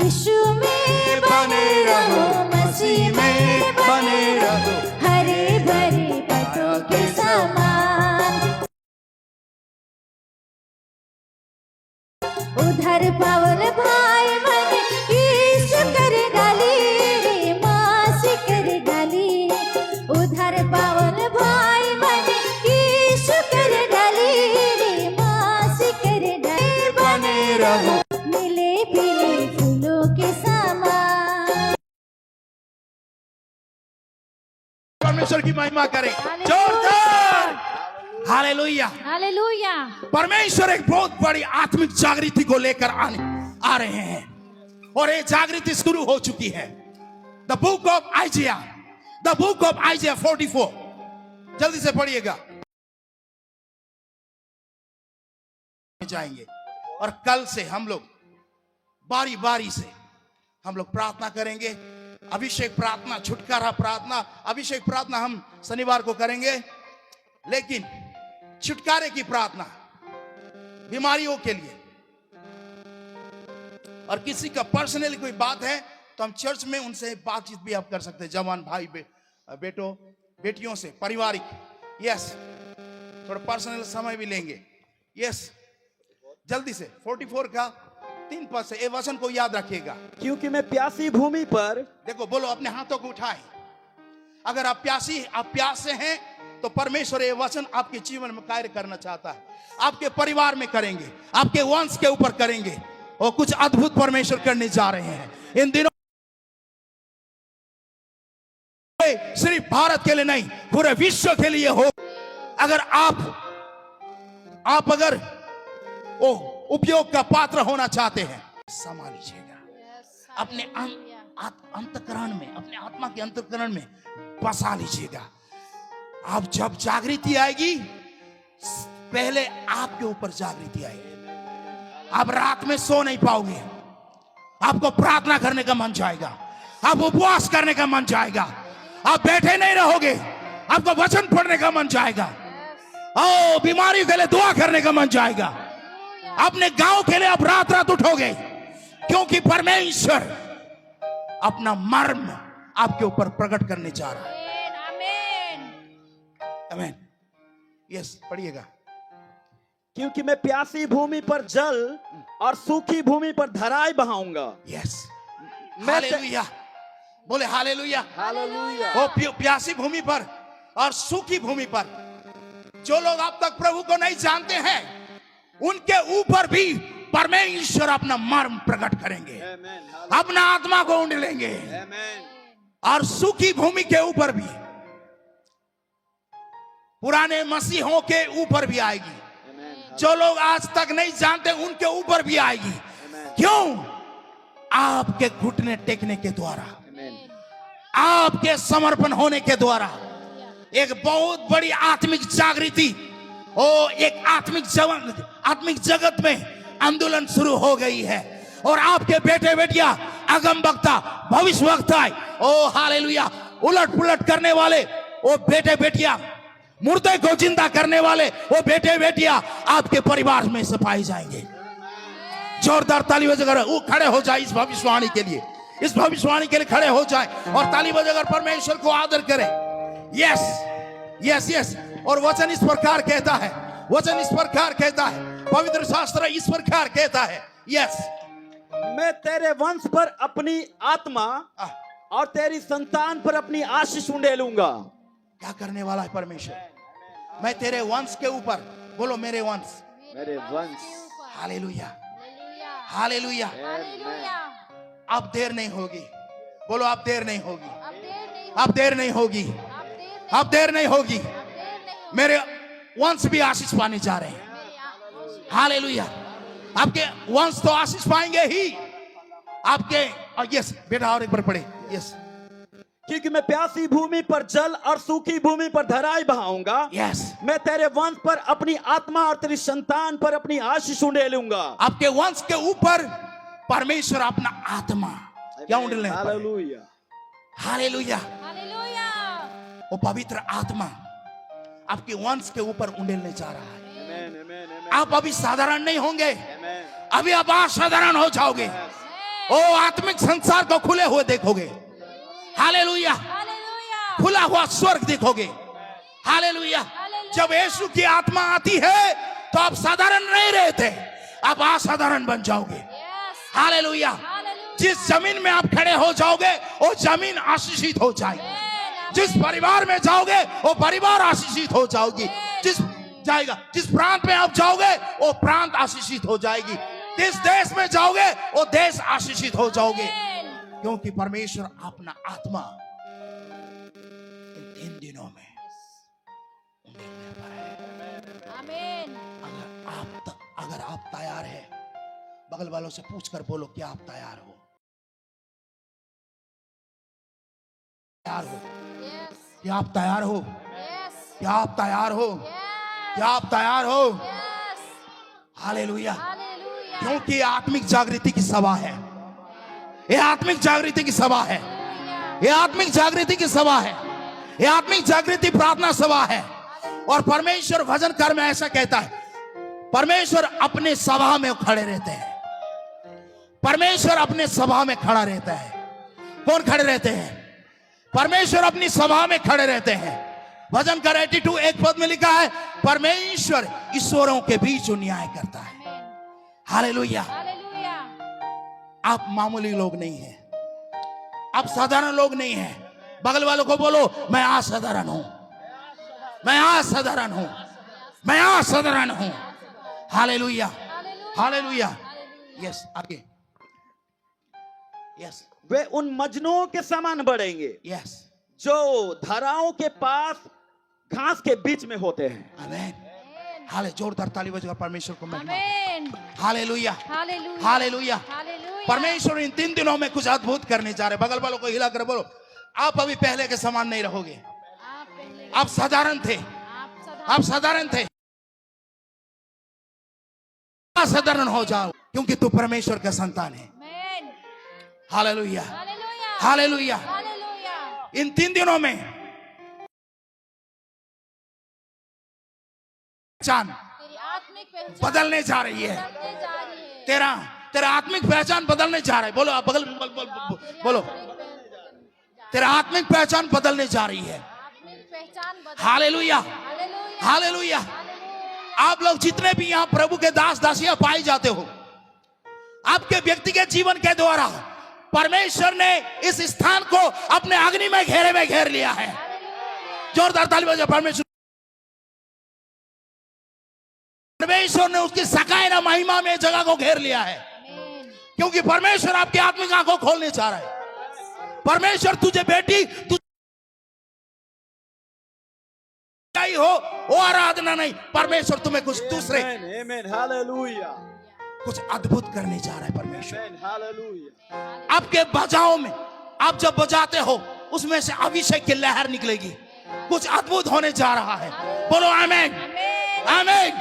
यीशु में बने रहो, मसीह में बने रहो, हरे भरे पत्तों के समान। उधर पावन भाई बने यीशु कर डाली, रे मास कर डाली। उधर पावन भाई बने यीशु कर डाली, रे मास कर डाली। बने रहो, नीले पीले फूलों के समान। परमेश्वर की महिमा करें। हालेलुया। जोरदार हालेलुया। हालेलुया। परमेश्वर एक बहुत बड़ी आत्मिक जागृति को लेकर आ रहे हैं और ये जागृति शुरू हो चुकी है। The book of आइजिया, the book of आइजिया 44, जल्दी से पढ़िएगा। जाएंगे और कल से हम लोग बारी बारी से हम लोग प्रार्थना करेंगे। अभिषेक प्रार्थना, छुटकारा प्रार्थना, अभिषेक प्रार्थना हम शनिवार को करेंगे, लेकिन छुटकारे की प्रार्थना बीमारियों के लिए, और किसी का पर्सनली कोई बात है तो हम चर्च में उनसे बातचीत भी आप कर सकते हैं। जवान भाई बेटों बेटियों से, पारिवारिक। यस, थोड़ा पर्सनल समय भी लेंगे। यस, जल्दी से 44 का 3 पद से, ये वचन को याद रखिएगा। क्योंकि मैं प्यासी भूमि पर देखो, बोलो अपने हाथों को उठाएं। अगर आप प्यास से हैं तो परमेश्वर ये वचन आपके जीवन में कार्य करना चाहता है। आपके परिवार में करेंगे, आपके वंश के ऊपर करेंगे, और कुछ अद्भुत परमेश्वर करने जा रहे हैं इन दिनों। सिर्फ भारत के लिए नहीं, पूरे विश्व के लिए हो। अगर आप अगर वो उपयोग का पात्र होना चाहते हैं, संभाल लीजिएगा अपने अंतःकरण में, अपने आत्मा के अंतःकरण में बसा लीजिएगा। आप जब जागृति आएगी, पहले आपके ऊपर जागृति आएगी। आप रात में सो नहीं पाओगे, आपको प्रार्थना करने का मन जाएगा, आप उपवास करने का मन जाएगा, आप बैठे नहीं रहोगे, आपको वचन पढ़ने का मन जाएगा, ओ बीमारी के लिए दुआ करने का मन जाएगा, अपने गांव के लिए आप रात रात उठोगे, क्योंकि परमेश्वर अपना मर्म आपके ऊपर प्रकट करने जा रहा है। आमीन। यस, पढ़िएगा। क्योंकि मैं प्यासी भूमि पर जल और सूखी भूमि पर धाराएं बहाऊंगा। यस, हालेलुया, बोले हालेलुया। हालेलुया। वो प्यासी भूमि पर और सूखी भूमि पर जो लोग अब तक प्रभु को नहीं जानते हैं, उनके ऊपर भी परमेश्वर अपना मर्म प्रकट करेंगे, अपना आत्मा को उंडेलेंगे। और सूखी भूमि के ऊपर भी, पुराने मसीहों के ऊपर भी आएगी, जो लोग आज तक नहीं जानते उनके ऊपर भी आएगी। क्यों? आपके घुटने टेकने के द्वारा, आपके समर्पण होने के द्वारा एक बहुत बड़ी आत्मिक जागृति और एक आत्मिक जगत में आंदोलन शुरू हो गई है। और आपके बेटे बेटियां, अगम वक्ता, भविष्य वक्ता, ओ हालेलुया, उलट पुलट करने वाले वो बेटे बेटियां, मुर्दे को जिंदा करने वाले वो बेटे बेटियां आपके परिवार में से पाए जाएंगे। जोरदार ताली बजाकर वो खड़े हो जाए इस भविष्यवाणी के लिए, इस भविष्यवाणी के लिए खड़े हो जाए और ताली बजाकर परमेश्वर को आदर करें। Yes yes yes. और वचन इस प्रकार कहता है, वचन इस प्रकार कहता है, पवित्र शास्त्र इस प्रकार कहता है। यस, मैं तेरे वंश पर अपनी आत्मा और तेरी संतान पर अपनी आशीष उंडेलूंगा। क्या करने वाला है परमेश्वर? मैं तेरे वंश के ऊपर, बोलो मेरे वंश, मेरे वंश। Hallelujah hallelujah. अब देर नहीं होगी, बोलो अब देर नहीं होगी, अब देर नहीं होगी, अब देर नहीं होगी। मेरे वंश भी आशीष पाने जा रहे हैं। हालेलुया। आपके वंश तो आशीष पाएंगे ही आपके। और यस बेटा, और एक बार पढ़े। यस, क्योंकि मैं प्यासी भूमि पर जल और सूखी भूमि पर धाराएं बहाऊंगा। यस, मैं तेरे वंश पर अपनी आत्मा और तेरी संतान पर अपनी आशीष उंडेलूंगा। आपके वंश के ऊपर परमेश्वर अपना आत्मा क्या उंडेलने? Hallelujah hallelujah. हालेलुया। वो पवित्र आत्मा आपके वंश के ऊपर उंडेलने जा रहा है। आप अभी साधारण नहीं होंगे, अभी आप असाधारण हो जाओगे। ओ आत्मिक संसार को खुले हुए देखोगे। हालेलुया। हालेलुया। खुला हुआ स्वर्ग देखोगे। हालेलुया। जब यीशु की आत्मा आती है तो आप साधारण नहीं रहते, आप असाधारण बन जाओगे। हालेलुया। जिस जमीन में आप खड़े हो जाओगे वो जमीन आशीषित हो जाएगी। जिस परिवार में जाओगे वो परिवार आशीषित हो जाओगी। जिस प्रांत में आप जाओगे वो प्रांत आशीषित हो जाएगी। जिस देश में जाओगे वो देश आशीषित हो जाओगे, क्योंकि परमेश्वर अपना आत्मा इन 3 दिनों में उंडेलने पर है। आमीन। अगर आप तैयार हैं, बगल वालों से पूछकर बोलो, क्या आप तैयार हो? तैयार हो? क्या आप तैयार हो? क्या आप तैयार हो? क्या आप तैयार हो? हालेलुया। क्योंकि ये आत्मिक जागृति की सभा है, ये आत्मिक जागृति की सभा है, ये आत्मिक जागृति की सभा है, ये आत्मिक जागृति प्रार्थना सभा है। और परमेश्वर भजनकार में ऐसा कहता है, परमेश्वर अपने सभा में खड़े रहते हैं। परमेश्वर अपने सभा में खड़ा रहता है। कौन खड़े रहते हैं? परमेश्वर अपनी सभा में खड़े रहते हैं। भजनकार 82 एक पद में लिखा है, परमेश्वर ईश्वरों के बीच न्याय करता है। हालेलुया। आप मामूली लोग नहीं हैं, आप साधारण लोग नहीं हैं, बगल वालों को बोलो, मैं असाधारण हूं, मैं असाधारण हूं, मैं असाधारण हूं। Hallelujah, hallelujah. यस, आगे। यस, वे उन मजनुओं के समान बढ़ेंगे यस, जो धाराओं के पास घास के बीच में होते हैं। आमीन। हाले जोरदार ताली बजाकर परमेश्वर को महिमा। आमीन। Hallelujah, hallelujah. हालेलुया। हालेलुया। परमेश्वर इन 3 दिनों में कुछ अद्भुत करने जा रहे। बगल वालों को हिलाकर बोलो, आप अभी पहले के समान नहीं रहोगे। आप पहले आप साधारण थे, आप साधारण थे, असाधारण हो जाओ, क्योंकि तू परमेश्वर का संतान है। आमीन। Hallelujah, hallelujah. हालेलुया। हालेलुया। इन 3 दिनों में पहचान तेरी आत्मिक पहचान बदलने जा रही है। बदलने जा रही है। तेरा आत्मिक पहचान बदलने जा रहा है। बोलो, आप बगल बोलो, तेरा आत्मिक पहचान बदलने जा रही है। आत्मिक पहचान बदल। Hallelujah, hallelujah. हालेलुया। आप लोग जितने भी यहाँ प्रभु के दास दासियां पाए जाते हो, आपके व्यक्तिगत जीवन के द्वारा परमेश्वर ने इस स्थान को अपने अग्नि में घेरे में घेर लिया है। जोरदार ताली बजाओ। परमेश्वर ने उसकी सकायना महिमा में जगह को घेर लिया है, आमीन। क्योंकि परमेश्वर आपकी आत्मिक आंखों खोलने चाह रहा है। परमेश्वर तुझे बेटी हो वो आराधना नहीं, परमेश्वर तुम्हें कुछ दूसरे आमीन, हालेलुया, कुछ अद्भुत करने जा रहा है। परमेश्वर आमीन, हालेलुया। आपके बजाओ में, आप जब बजाते हो उसमें से अभिषेक की लहर निकलेगी, कुछ अद्भुत होने जा रहा है। बोलो आमीन, आमीन,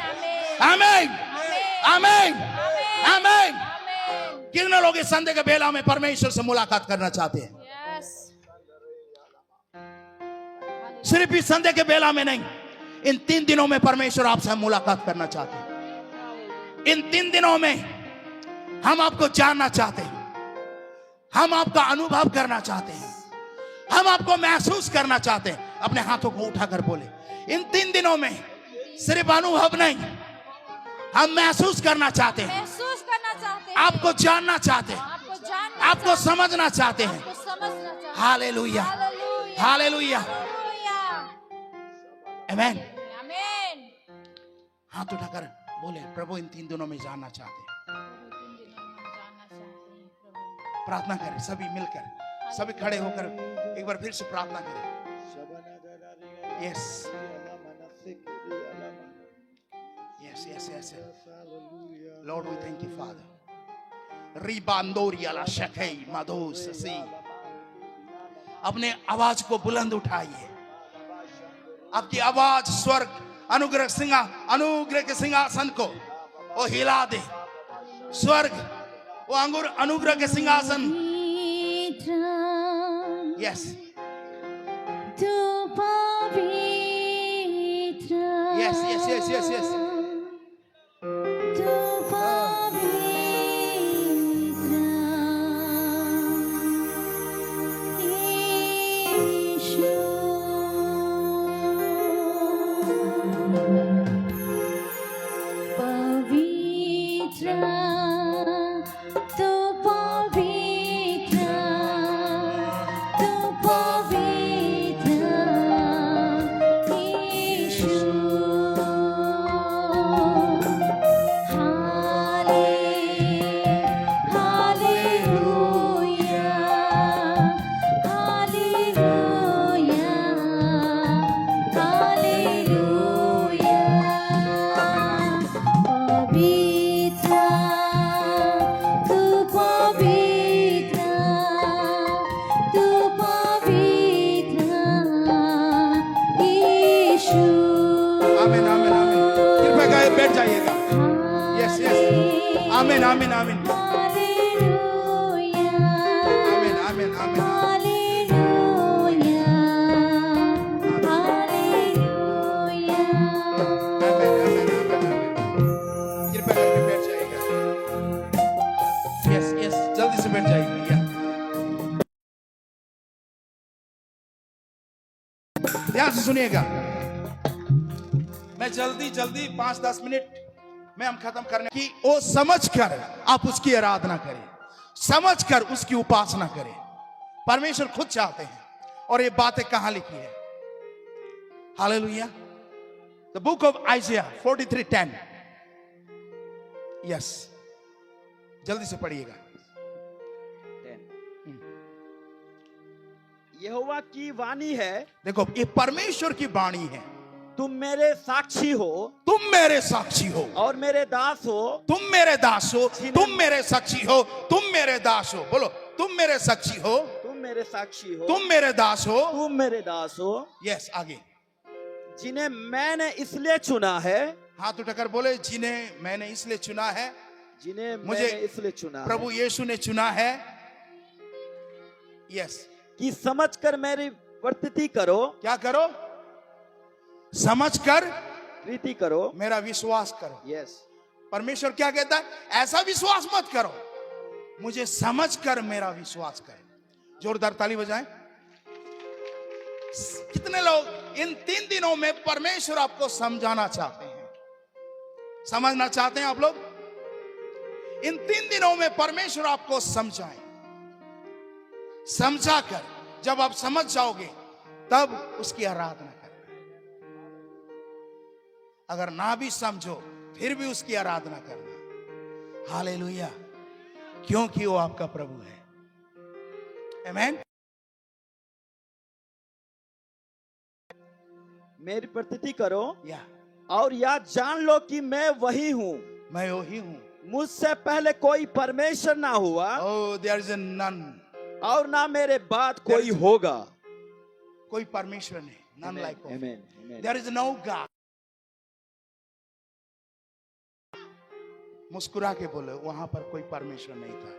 आमीन, आमीन, आमीन। कितने लोग इस संडे के बेला में परमेश्वर से मुलाकात करना चाहते हैं? सिर्फ इस संडे के बेला में नहीं, इन 3 दिनों में परमेश्वर आपसे मुलाकात करना चाहते हैं। इन 3 दिनों में हम आपको जानना चाहते हैं, हम आपका अनुभव करना चाहते हैं, हम आपको महसूस करना चाहते हैं। अपने हाथों को उठाकर बोले, इन 3 दिनों में सिर्फ अनुभव नहीं, हम महसूस करना चाहते हैं, महसूस करना चाहते हैं, आपको जानना चाहते हैं, आपको जानना, आपको समझना चाहते हैं। आपको समझना चाहते हैं। Hallelujah, hallelujah. हालेलुया, आमीन। आमीन। हाथ उठाकर बोले, प्रभु इन 3 दिनों में जानना चाहते हैं। प्रार्थना करें सभी मिलकर, सभी खड़े होकर एक बार फिर से प्रार्थना करें। Yes, yes, yes, yes. Lord we thank you father. रिबांदोरिया ला शकै मदोससी। अपने आवाज को बुलंद उठाइए। आपकी आवाज स्वर्ग अनुग्रह के सिंहासन को वो हिला दे। स्वर्ग वो अनुग्रह के सिंहासन। यस, तू पवित्र। Yes, yes, yes, yes, yes. तू पवित्र। यीशु। पवित्र, तू पवित्र, तू पवित्र, यीशु। Hallelujah, hallelujah, hallelujah. पवित्र, तू पवित्र, तू पवित्र, यीशु। आमीन, आमीन, आमीन। कृपया करके बैठ जाइएगा। Yes, yes. आमीन, आमीन, आमीन, हालेलुया, आमीन, आमीन, आमीन। Hallelujah, hallelujah. कृपया करके बैठ जाइएगा। यस, यस, जल्दी से बैठ जाइएगा। ध्यान से सुनिएगा। मैं जल्दी 5-10 मिनट में हम खत्म करने की, वो समझकर आप उसकी आराधना करें, समझकर उसकी उपासना करें। परमेश्वर खुद चाहते हैं और ये बातें कहां लिखी है? Hallelujah. The book of आइजिया 43:10। Yes, जल्दी से पढ़िएगा। यहोवा की वाणी है, देखो, ये परमेश्वर की वाणी है। तुम मेरे साक्षी हो तुम मेरे साक्षी हो और मेरे दास हो। तुम मेरे दास हो, तुम मेरे साक्षी हो, तुम मेरे दास हो। बोलो, तुम मेरे साक्षी हो, तुम मेरे साक्षी हो, तुम मेरे दास हो। तुम मेरे दास हो, यस, आगे। जिन्हें मैंने इसलिए चुना है, हाथ उठाकर बोले, जिन्हें मैंने इसलिए चुना है, जिन्हें मुझे मैंने इसलिए चुना प्रभु है, यीशु ने चुना है। यस, कि समझकर मेरी वर्तिति करो, क्या करो? समझकर प्रीति करो। मेरा विश्वास करो। यस, परमेश्वर क्या कहता है? ऐसा विश्वास मत करो, मुझे समझकर मेरा विश्वास करो। जोरदार ताली बजाएं। कितने लोग इन 3 दिनों में परमेश्वर आपको समझाना चाहते हैं, समझना चाहते हैं आप लोग? इन 3 दिनों में परमेश्वर आपको समझाए। समझाकर जब आप समझ जाओगे तब उसकी आराधना करना। अगर ना भी समझो फिर भी उसकी आराधना करना। हालेलुया, क्योंकि वो आपका प्रभु है। आमीन। मेरी प्रतीति करो या और यह जान लो कि मैं वही हूँ, मैं वही हूं। मुझसे पहले कोई परमेश्वर ना हुआ Oh, there is none. और ना मेरे बाद There कोई is- होगा। कोई परमेश्वर नहीं, none Amen, like God. amen, amen. There is no God. मुस्कुरा के बोलो, वहां पर कोई परमेश्वर नहीं था।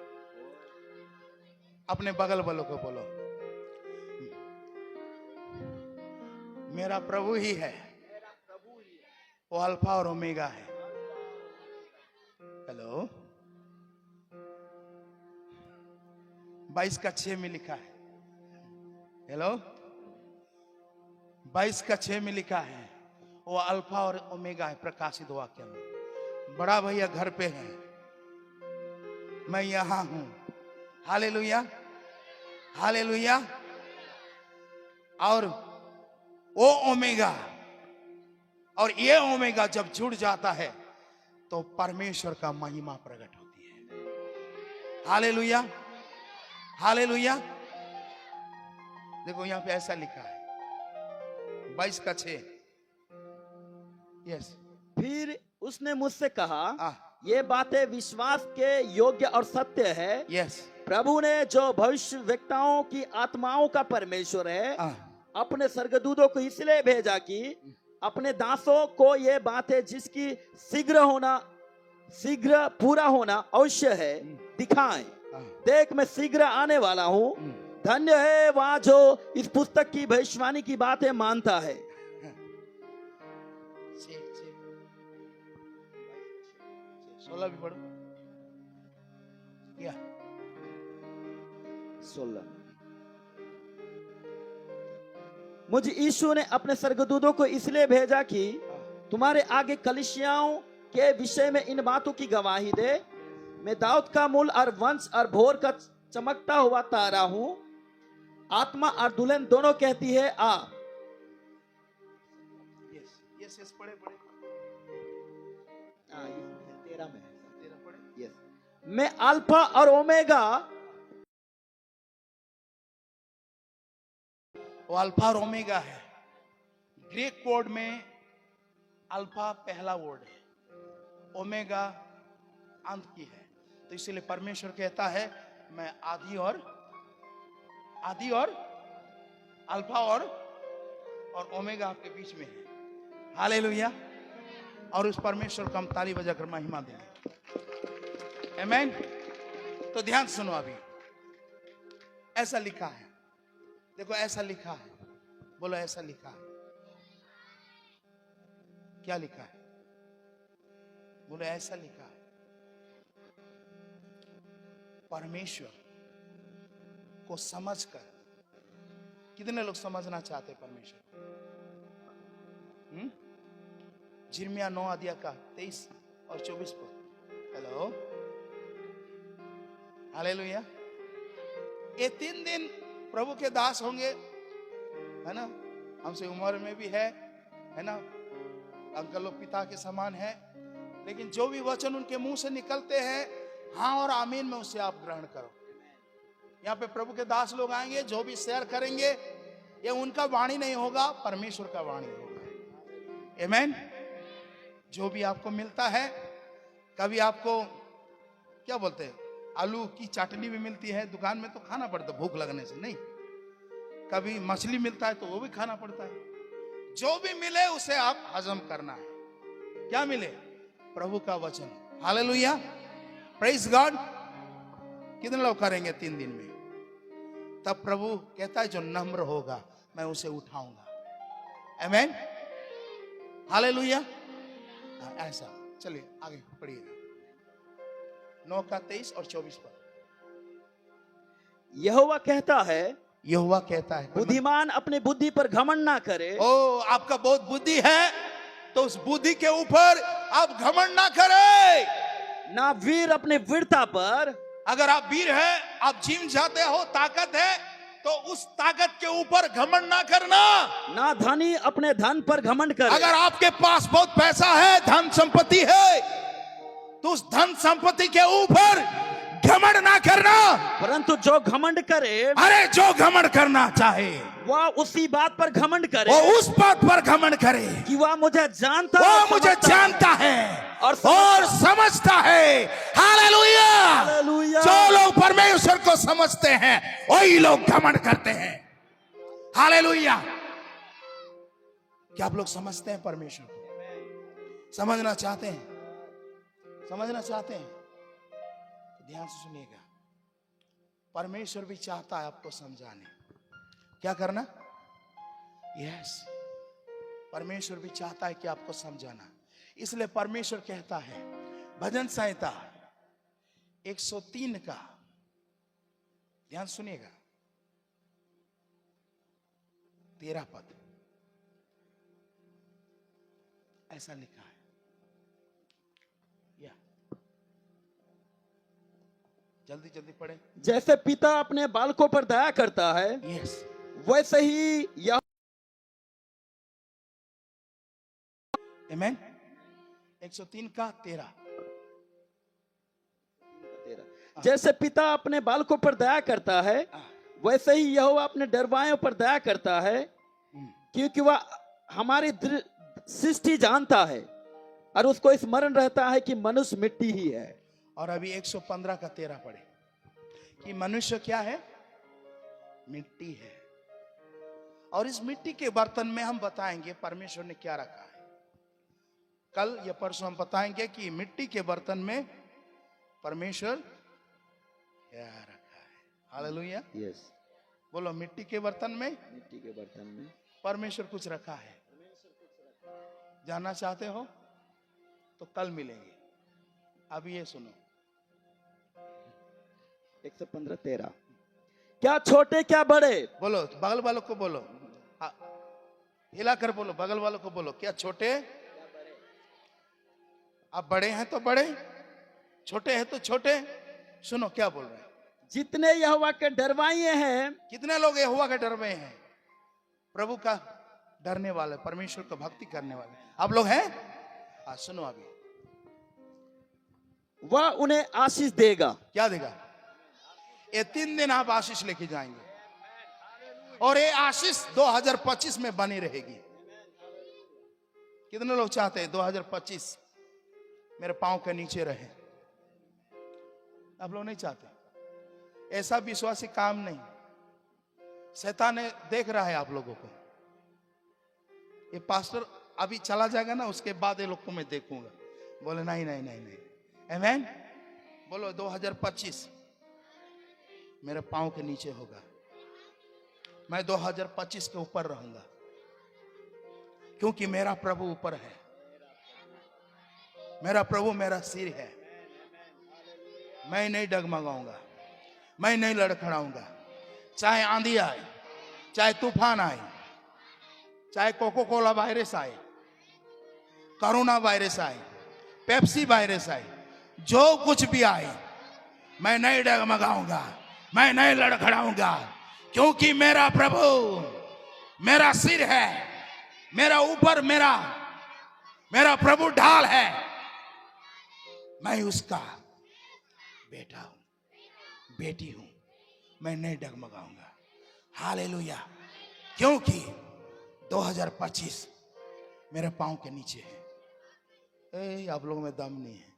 अपने बगल वालों को बोलो, मेरा प्रभु ही है, वो अल्फा और ओमेगा है। हेलो, 22:6 में लिखा है। हेलो, 22:6 में लिखा है, वो अल्फा और ओमेगा है। प्रकाशित वाक्य में, बड़ा भैया घर पे है, मैं यहां हूं। Hallelujah, hallelujah. और वो ओमेगा और ये ओमेगा जब जुड़ जाता है तो परमेश्वर का महिमा प्रकट होती है। Hallelujah, hallelujah. देखो यहां पे ऐसा लिखा है, 22:6। यस, फिर उसने मुझसे कहा, आ, ये बातें विश्वास के योग्य और सत्य है। यस, प्रभु ने जो भविष्यवक्ताओं की आत्माओं का परमेश्वर है, आ, अपने स्वर्गदूतों को इसलिए भेजा कि अपने दासों को ये बातें जिसकी शीघ्र पूरा होना अवश्य है दिखाएं। देख, मैं शीघ्र आने वाला हूँ। धन्य है वह जो इस पुस्तक की भविष्यवाणी की बातें मानता है। 16 भी पढ़ो। क्या? 16। मुझ यीशु ने अपने स्वर्गदूतों को इसलिए भेजा कि तुम्हारे आगे कलीसियाओं के विषय में इन बातों की गवाही दे। मैं दाऊद का मूल और वंश और भोर का चमकता हुआ तारा हूं। आत्मा और दुल्हन दोनों कहती है, आ। यस, यस, पढ़े पढ़े। 13 में है। 13 पढ़े। यस, मैं अल्फा और ओमेगा। वो अल्फा और ओमेगा है। ग्रीक वर्ड में अल्फा पहला वर्ड है, ओमेगा अंत की है। तो इसलिए परमेश्वर कहता है, मैं आदि और अल्फा और ओमेगा आपके बीच में है। हालेलुया। और उस परमेश्वर को हम ताली बजाकर महिमा देंगे। आमीन। तो ध्यान से सुनो, अभी ऐसा लिखा है। देखो, ऐसा लिखा है। बोलो, ऐसा लिखा है। क्या लिखा है? बोलो, ऐसा लिखा है। परमेश्वर को समझकर, कितने लोग समझना चाहते हैं परमेश्वर? जिर्मिया 9 अध्याय का 23 और 24 पद। Hello, hallelujah. ये 3 दिन प्रभु के दास होंगे है ना, हमसे उम्र में भी है ना, अंकल लोग पिता के समान है, लेकिन जो भी वचन उनके मुंह से निकलते हैं हाँ और आमीन में उसे आप ग्रहण करो। यहाँ पे प्रभु के दास लोग आएंगे, जो भी शेयर करेंगे ये उनका वाणी नहीं होगा, परमेश्वर का वाणी होगा। आमीन। जो भी आपको मिलता है, कभी आपको क्या बोलते हैं, आलू की चटनी भी मिलती है दुकान में तो खाना पड़ता है भूख लगने से, नहीं, कभी मछली मिलता है तो वो भी खाना पड़ता है। जो भी मिले उसे आप हजम करना है। क्या मिले? प्रभु का वचन। Hallelujah, praise God. कितने लोग करेंगे 3 दिन में? तब प्रभु कहता है जो नम्र होगा मैं उसे उठाऊंगा। आमीन, हालेलुया। ऐसा चलिए आगे पढ़िए 9 का 23 और 24 पर। यहोवा कहता है, यहोवा कहता है बुद्धिमान अपनी बुद्धि पर घमंड ना करे। ओ, आपका बहुत बुद्धि है तो उस बुद्धि के ऊपर आप घमंड ना करें। ना वीर अपने वीरता पर। अगर आप वीर है, आप जिम जाते हो, ताकत है, तो उस ताकत के ऊपर घमंड ना करना। ना धनी अपने धन पर घमंड करे। अगर आपके पास बहुत पैसा है, धन संपत्ति है, तो उस धन संपत्ति के ऊपर घमंड ना करना। परंतु जो घमंड करे, अरे जो घमंड करना चाहे वह उसी बात पर घमंड करे, वो उस बात पर घमंड करे कि वह मुझे जानता, वो मुझे जानता है और समझता है। Hallelujah, hallelujah. जो लोग परमेश्वर को समझते हैं वही लोग घमंड करते हैं। हालेलुया। क्या आप लोग समझते हैं परमेश्वर को? समझना चाहते हैं? समझना चाहते हैं तो ध्यान से सुनिएगा। परमेश्वर भी चाहता है आपको समझाने। क्या करना? यस, परमेश्वर भी चाहता है कि आपको समझाना। इसलिए परमेश्वर कहता है भजन संहिता 103 का, ध्यान सुनिएगा, 13 पद ऐसा लिखा है। या जल्दी जल्दी पढ़े। जैसे पिता अपने बालकों पर दया करता है, यस, वैसे ही यह आमीन। 103 का 13। जैसे पिता अपने बालकों पर दया करता है, वैसे ही यहोवा अपने डरवायों पर दया करता है, क्योंकि वह हमारी सृष्टि जानता है और उसको स्मरण रहता है कि मनुष्य मिट्टी ही है। और अभी 115 का 13 पढ़े कि मनुष्य क्या है? मिट्टी है। और इस मिट्टी के बर्तन में हम बताएंगे परमेश्वर ने क्या रखा है। कल या परसों हम बताएंगे कि मिट्टी के बर्तन में परमेश्वर क्या रखा है। Hallelujah, yes. बोलो, मिट्टी के बर्तन में, मिट्टी के बर्तन में परमेश्वर कुछ रखा है। जानना चाहते हो तो कल मिलेंगे। अभी ये सुनो 115:13। क्या छोटे क्या बड़े? बोलो, बगल वालों को बोलो, हिलाकर बोलो, बगल वालों को बोलो, क्या छोटे? आप बड़े हैं तो बड़े, छोटे हैं तो छोटे। सुनो क्या बोल रहे हैं। जितने यहोवा के डरवाइए हैं। कितने लोग यहोवा के डर में हैं? प्रभु का डरने वाले, परमेश्वर को भक्ति करने वाले आप लोग हैं? सुनो, अभी वह उन्हें आशीष देगा। क्या देगा? ये 3 दिन आप आशीष लेके जाएंगे और ये आशीष 2025 में बनी रहेगी। कितने लोग चाहते हैं 2025 मेरे पांव के नीचे रहे? आप लोग नहीं चाहते। ऐसा विश्वासी काम नहीं। शैतान ने देख रहा है आप लोगों को। ये पास्टर अभी चला जाएगा ना, उसके बाद ये लोग को मैं देखूंगा। बोले नहीं नहीं नहीं नहीं। आमीन। बोलो 2025 मेरे पांव के नीचे होगा। मैं 2025 के ऊपर रहूंगा क्योंकि मेरा प्रभु ऊपर है। मेरा प्रभु मेरा सिर है। मैं नहीं डगमगाऊंगा, मैं नहीं लड़खड़ाऊंगा। चाहे आंधी आए, चाहे तूफान आए, चाहे कोको कोला वायरस आए, कोरोना वायरस आए, पेप्सी वायरस आए, जो कुछ भी आए, मैं नहीं डगमगाऊंगा, मैं नहीं लड़खड़ाऊंगा क्योंकि मेरा प्रभु मेरा सिर है, मेरा ऊपर मेरा प्रभु ढाल है, मैं उसका बेटा हूं, बेटी हूं, मैं नहीं डगमगाऊंगा। हालेलुया। क्योंकि 2025 मेरे पांव के नीचे है। आप लोगों में दम नहीं है।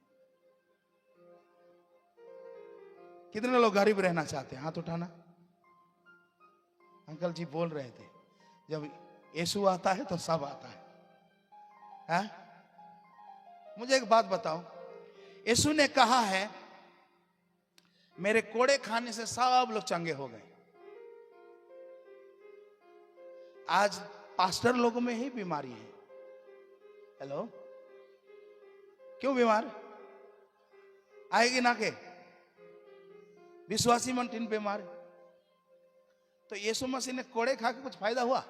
कितने लोग गरीब रहना चाहते हैं? हाथ उठाना। अंकल जी बोल रहे थे जब यीशु आता है तो सब आता है। मुझे एक बात बताओ, यीशु ने कहा है मेरे कोड़े खाने से सब लोग चंगे हो गए। आज पास्टर लोगों में ही बीमारी है। हेलो, क्यों बीमार? आएगी ना के विश्वासी मन टिन बीमार। तो यीशु मसीह ने कोड़े खा के कुछ फायदा हुआ?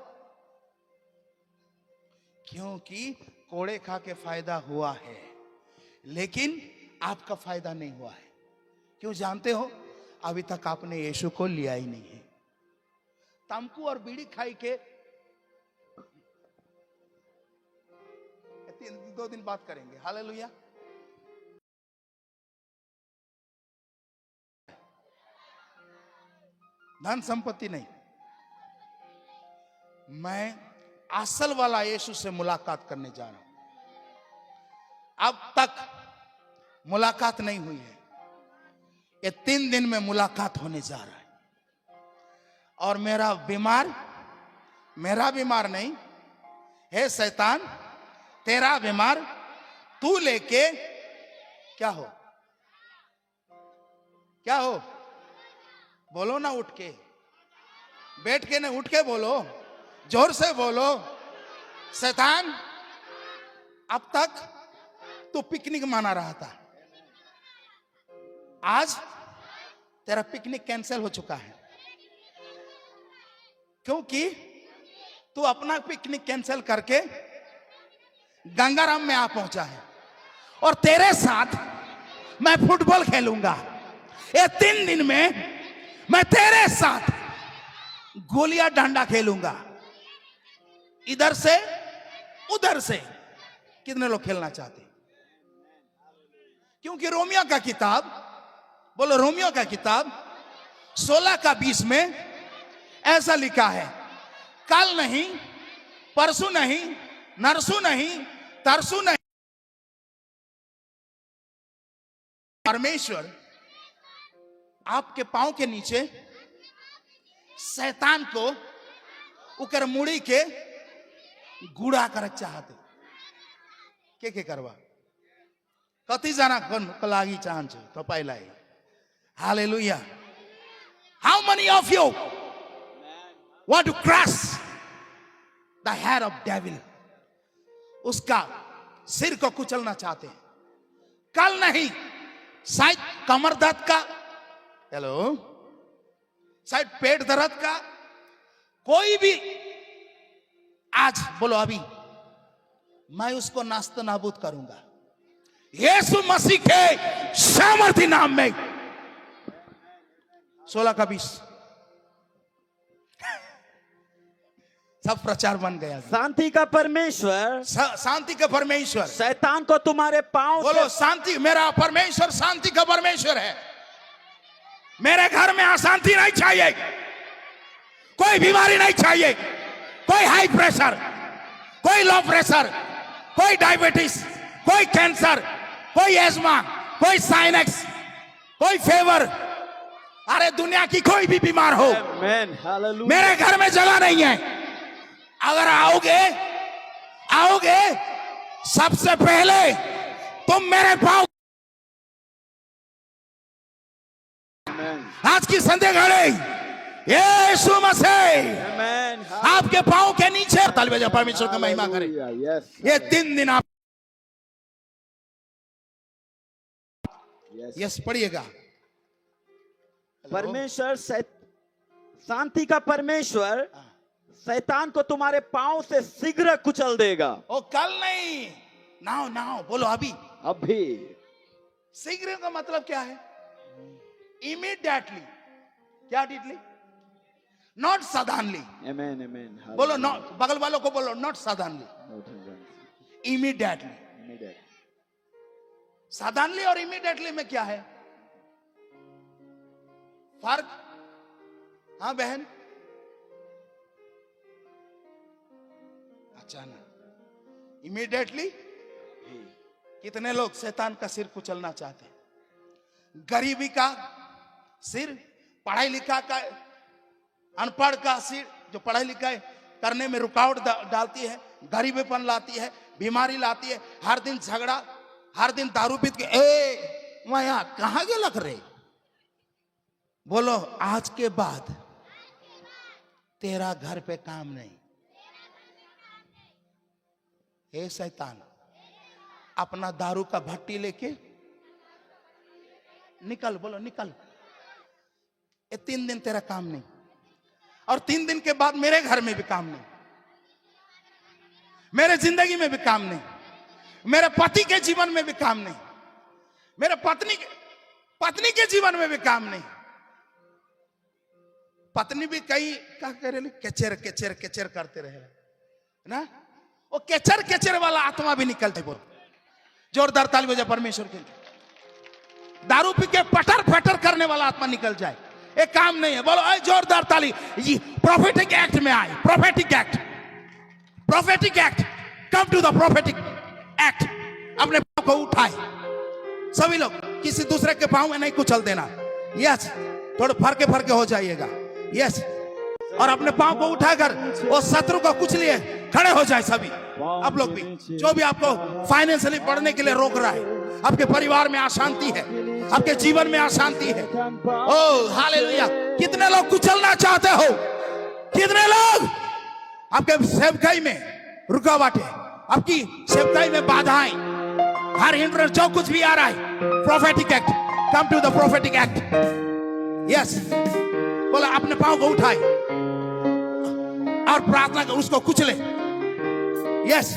क्योंकि कोड़े खा के फायदा हुआ है, लेकिन आपका फायदा नहीं हुआ है। क्यों जानते हो? अभी तक आपने यीशु को लिया ही नहीं है। तंबाकू और बीड़ी खाई के 2 दिन बात करेंगे। हालेलुया। धन संपत्ति नहीं, मैं असल वाला यीशु से मुलाकात करने जा रहा हूं। अब तक मुलाकात नहीं हुई है, ये 3 दिन में मुलाकात होने जा रहा है। और मेरा बीमार नहीं है शैतान, तेरा बीमार तू लेके क्या हो बोलो ना, उठ के, बैठ के नहीं, उठ के बोलो, जोर से बोलो। शैतान, अब तक तू पिकनिक माना रहा था, आज तेरा पिकनिक कैंसिल हो चुका है। क्योंकि तू अपना पिकनिक कैंसिल करके गंगाराम में आ पहुंचा है, और तेरे साथ मैं फुटबॉल खेलूंगा। ये 3 दिन में मैं तेरे साथ गोलियां डंडा खेलूंगा, इधर से उधर से। कितने लोग खेलना चाहते? क्योंकि रोमियो का किताब, बोलो रोमियो का किताब 16 का 20 में ऐसा लिखा है, कल नहीं, परसों नहीं, नरसों नहीं, तरसों नहीं, परमेश्वर आपके पांव के नीचे शैतान को उकर मुड़ी के गुड़ा कर चाहते के करवा कति जना को लागि चाहन्छ तपाईलाई। Hallelujah. How many of you want to crush the head of devil? उसका सिर को कुचलना चाहते हैं। कल नहीं, शायद कमर दर्द का, हेलो, शायद पेट दर्द का, कोई भी, आज बोलो अभी मैं उसको नास्त नाबूद करूंगा यीशु मसीह के सामर्थी नाम में। 16 का 20 सब प्रचार बन गया। शांति का परमेश्वर, शांति का परमेश्वर शैतान को तुम्हारे पांव बोलो शांति। मेरा परमेश्वर शांति का परमेश्वर है। मेरे घर में अशांति नहीं चाहिए, कोई बीमारी नहीं चाहिए, कोई हाई प्रेशर, कोई लो प्रेशर, कोई डायबिटीज, कोई कैंसर, कोई एस्मा, कोई साइनक्स, कोई फेवर, अरे दुनिया की कोई भी बीमार हो, मेरे घर में जगह नहीं है। अगर आओगे सबसे पहले तुम मेरे पांव, आज की संध्या घड़ी यीशु मसीह आपके पांव के नीचे तालियां परमेश्वर का महिमा करे। ये 3 दिन आप यस पढ़िएगा। परमेश्वर शांति का परमेश्वर शैतान को तुम्हारे पांव से शीघ्र कुचल देगा। ओ कल नहीं, नाउ बोलो अभी। शीघ्र का मतलब क्या है? इमीडिएटली। क्या डिटली? Not suddenly. Amen, amen. बोलो नॉट, बगल वालों को बोलो not suddenly, immediately. Immediate. Suddenly और इमीडिएटली में क्या है फर्क? हाँ बहन, अचानक, इमीडिएटली। कितने लोग शैतान का सिर कुचलना चाहते हैं? गरीबी का सिर, पढ़ाई लिखा का, अनपढ़ का सिर, जो पढ़ाई लिखाई करने में रुकावट डालती है, गरीबीपन लाती है, बीमारी लाती है, हर दिन झगड़ा, हर दिन दारू पीत के ए माया कहां गे लग रहे। बोलो आज के बाद तेरा घर पे काम नहीं। हे शैतान, अपना दारू का भट्टी लेके निकल, बोलो निकल। ये 3 दिन तेरा काम नहीं, और 3 दिन के बाद मेरे घर में भी काम नहीं, मेरे जिंदगी में भी काम नहीं, मेरे पति के जीवन में भी काम नहीं, मेरे पत्नी के जीवन में भी काम नहीं। पत्नी भी कई क्या कह रहे, केचर केचर केचर करते रहे ना, वो केचर केचर वाला आत्मा भी निकलते। बोल जोरदार ताली बजा परमेश्वर के लिए। दारू पी के पटर फटर करने वाला आत्मा निकल जाए, एक काम नहीं है। बोलो जोरदार ताली। ये प्रोफेटिक एक्ट में आए, prophetic act, prophetic act, come to the prophetic act. अपने पांव को उठाए सभी लोग, किसी दूसरे के पांव में नहीं कुचल देना। यस, थोड़े फरके फरके हो जाइएगा। यस, और अपने पांव को उठाकर वो शत्रु को कुचलिए, खड़े हो जाए सभी। आप लोग भी, जो भी आपको फाइनेंशियली बढ़ने के लिए रोक रहा है, आपके परिवार में अशांति है, आपके जीवन में अशांति है। ओ हालेलुया। कितने लोग कुचलना चाहते हो? कितने लोग आपके सेवकाई में रुकावट है, आपकी सेवकाई में बाधाएं, हर हिंड्रेंस जो कुछ भी आ रहा है, prophetic act, come to the prophetic act. Yes, बोला अपने पांव को उठाए और प्रार्थना कर, उसको कुचले। यस,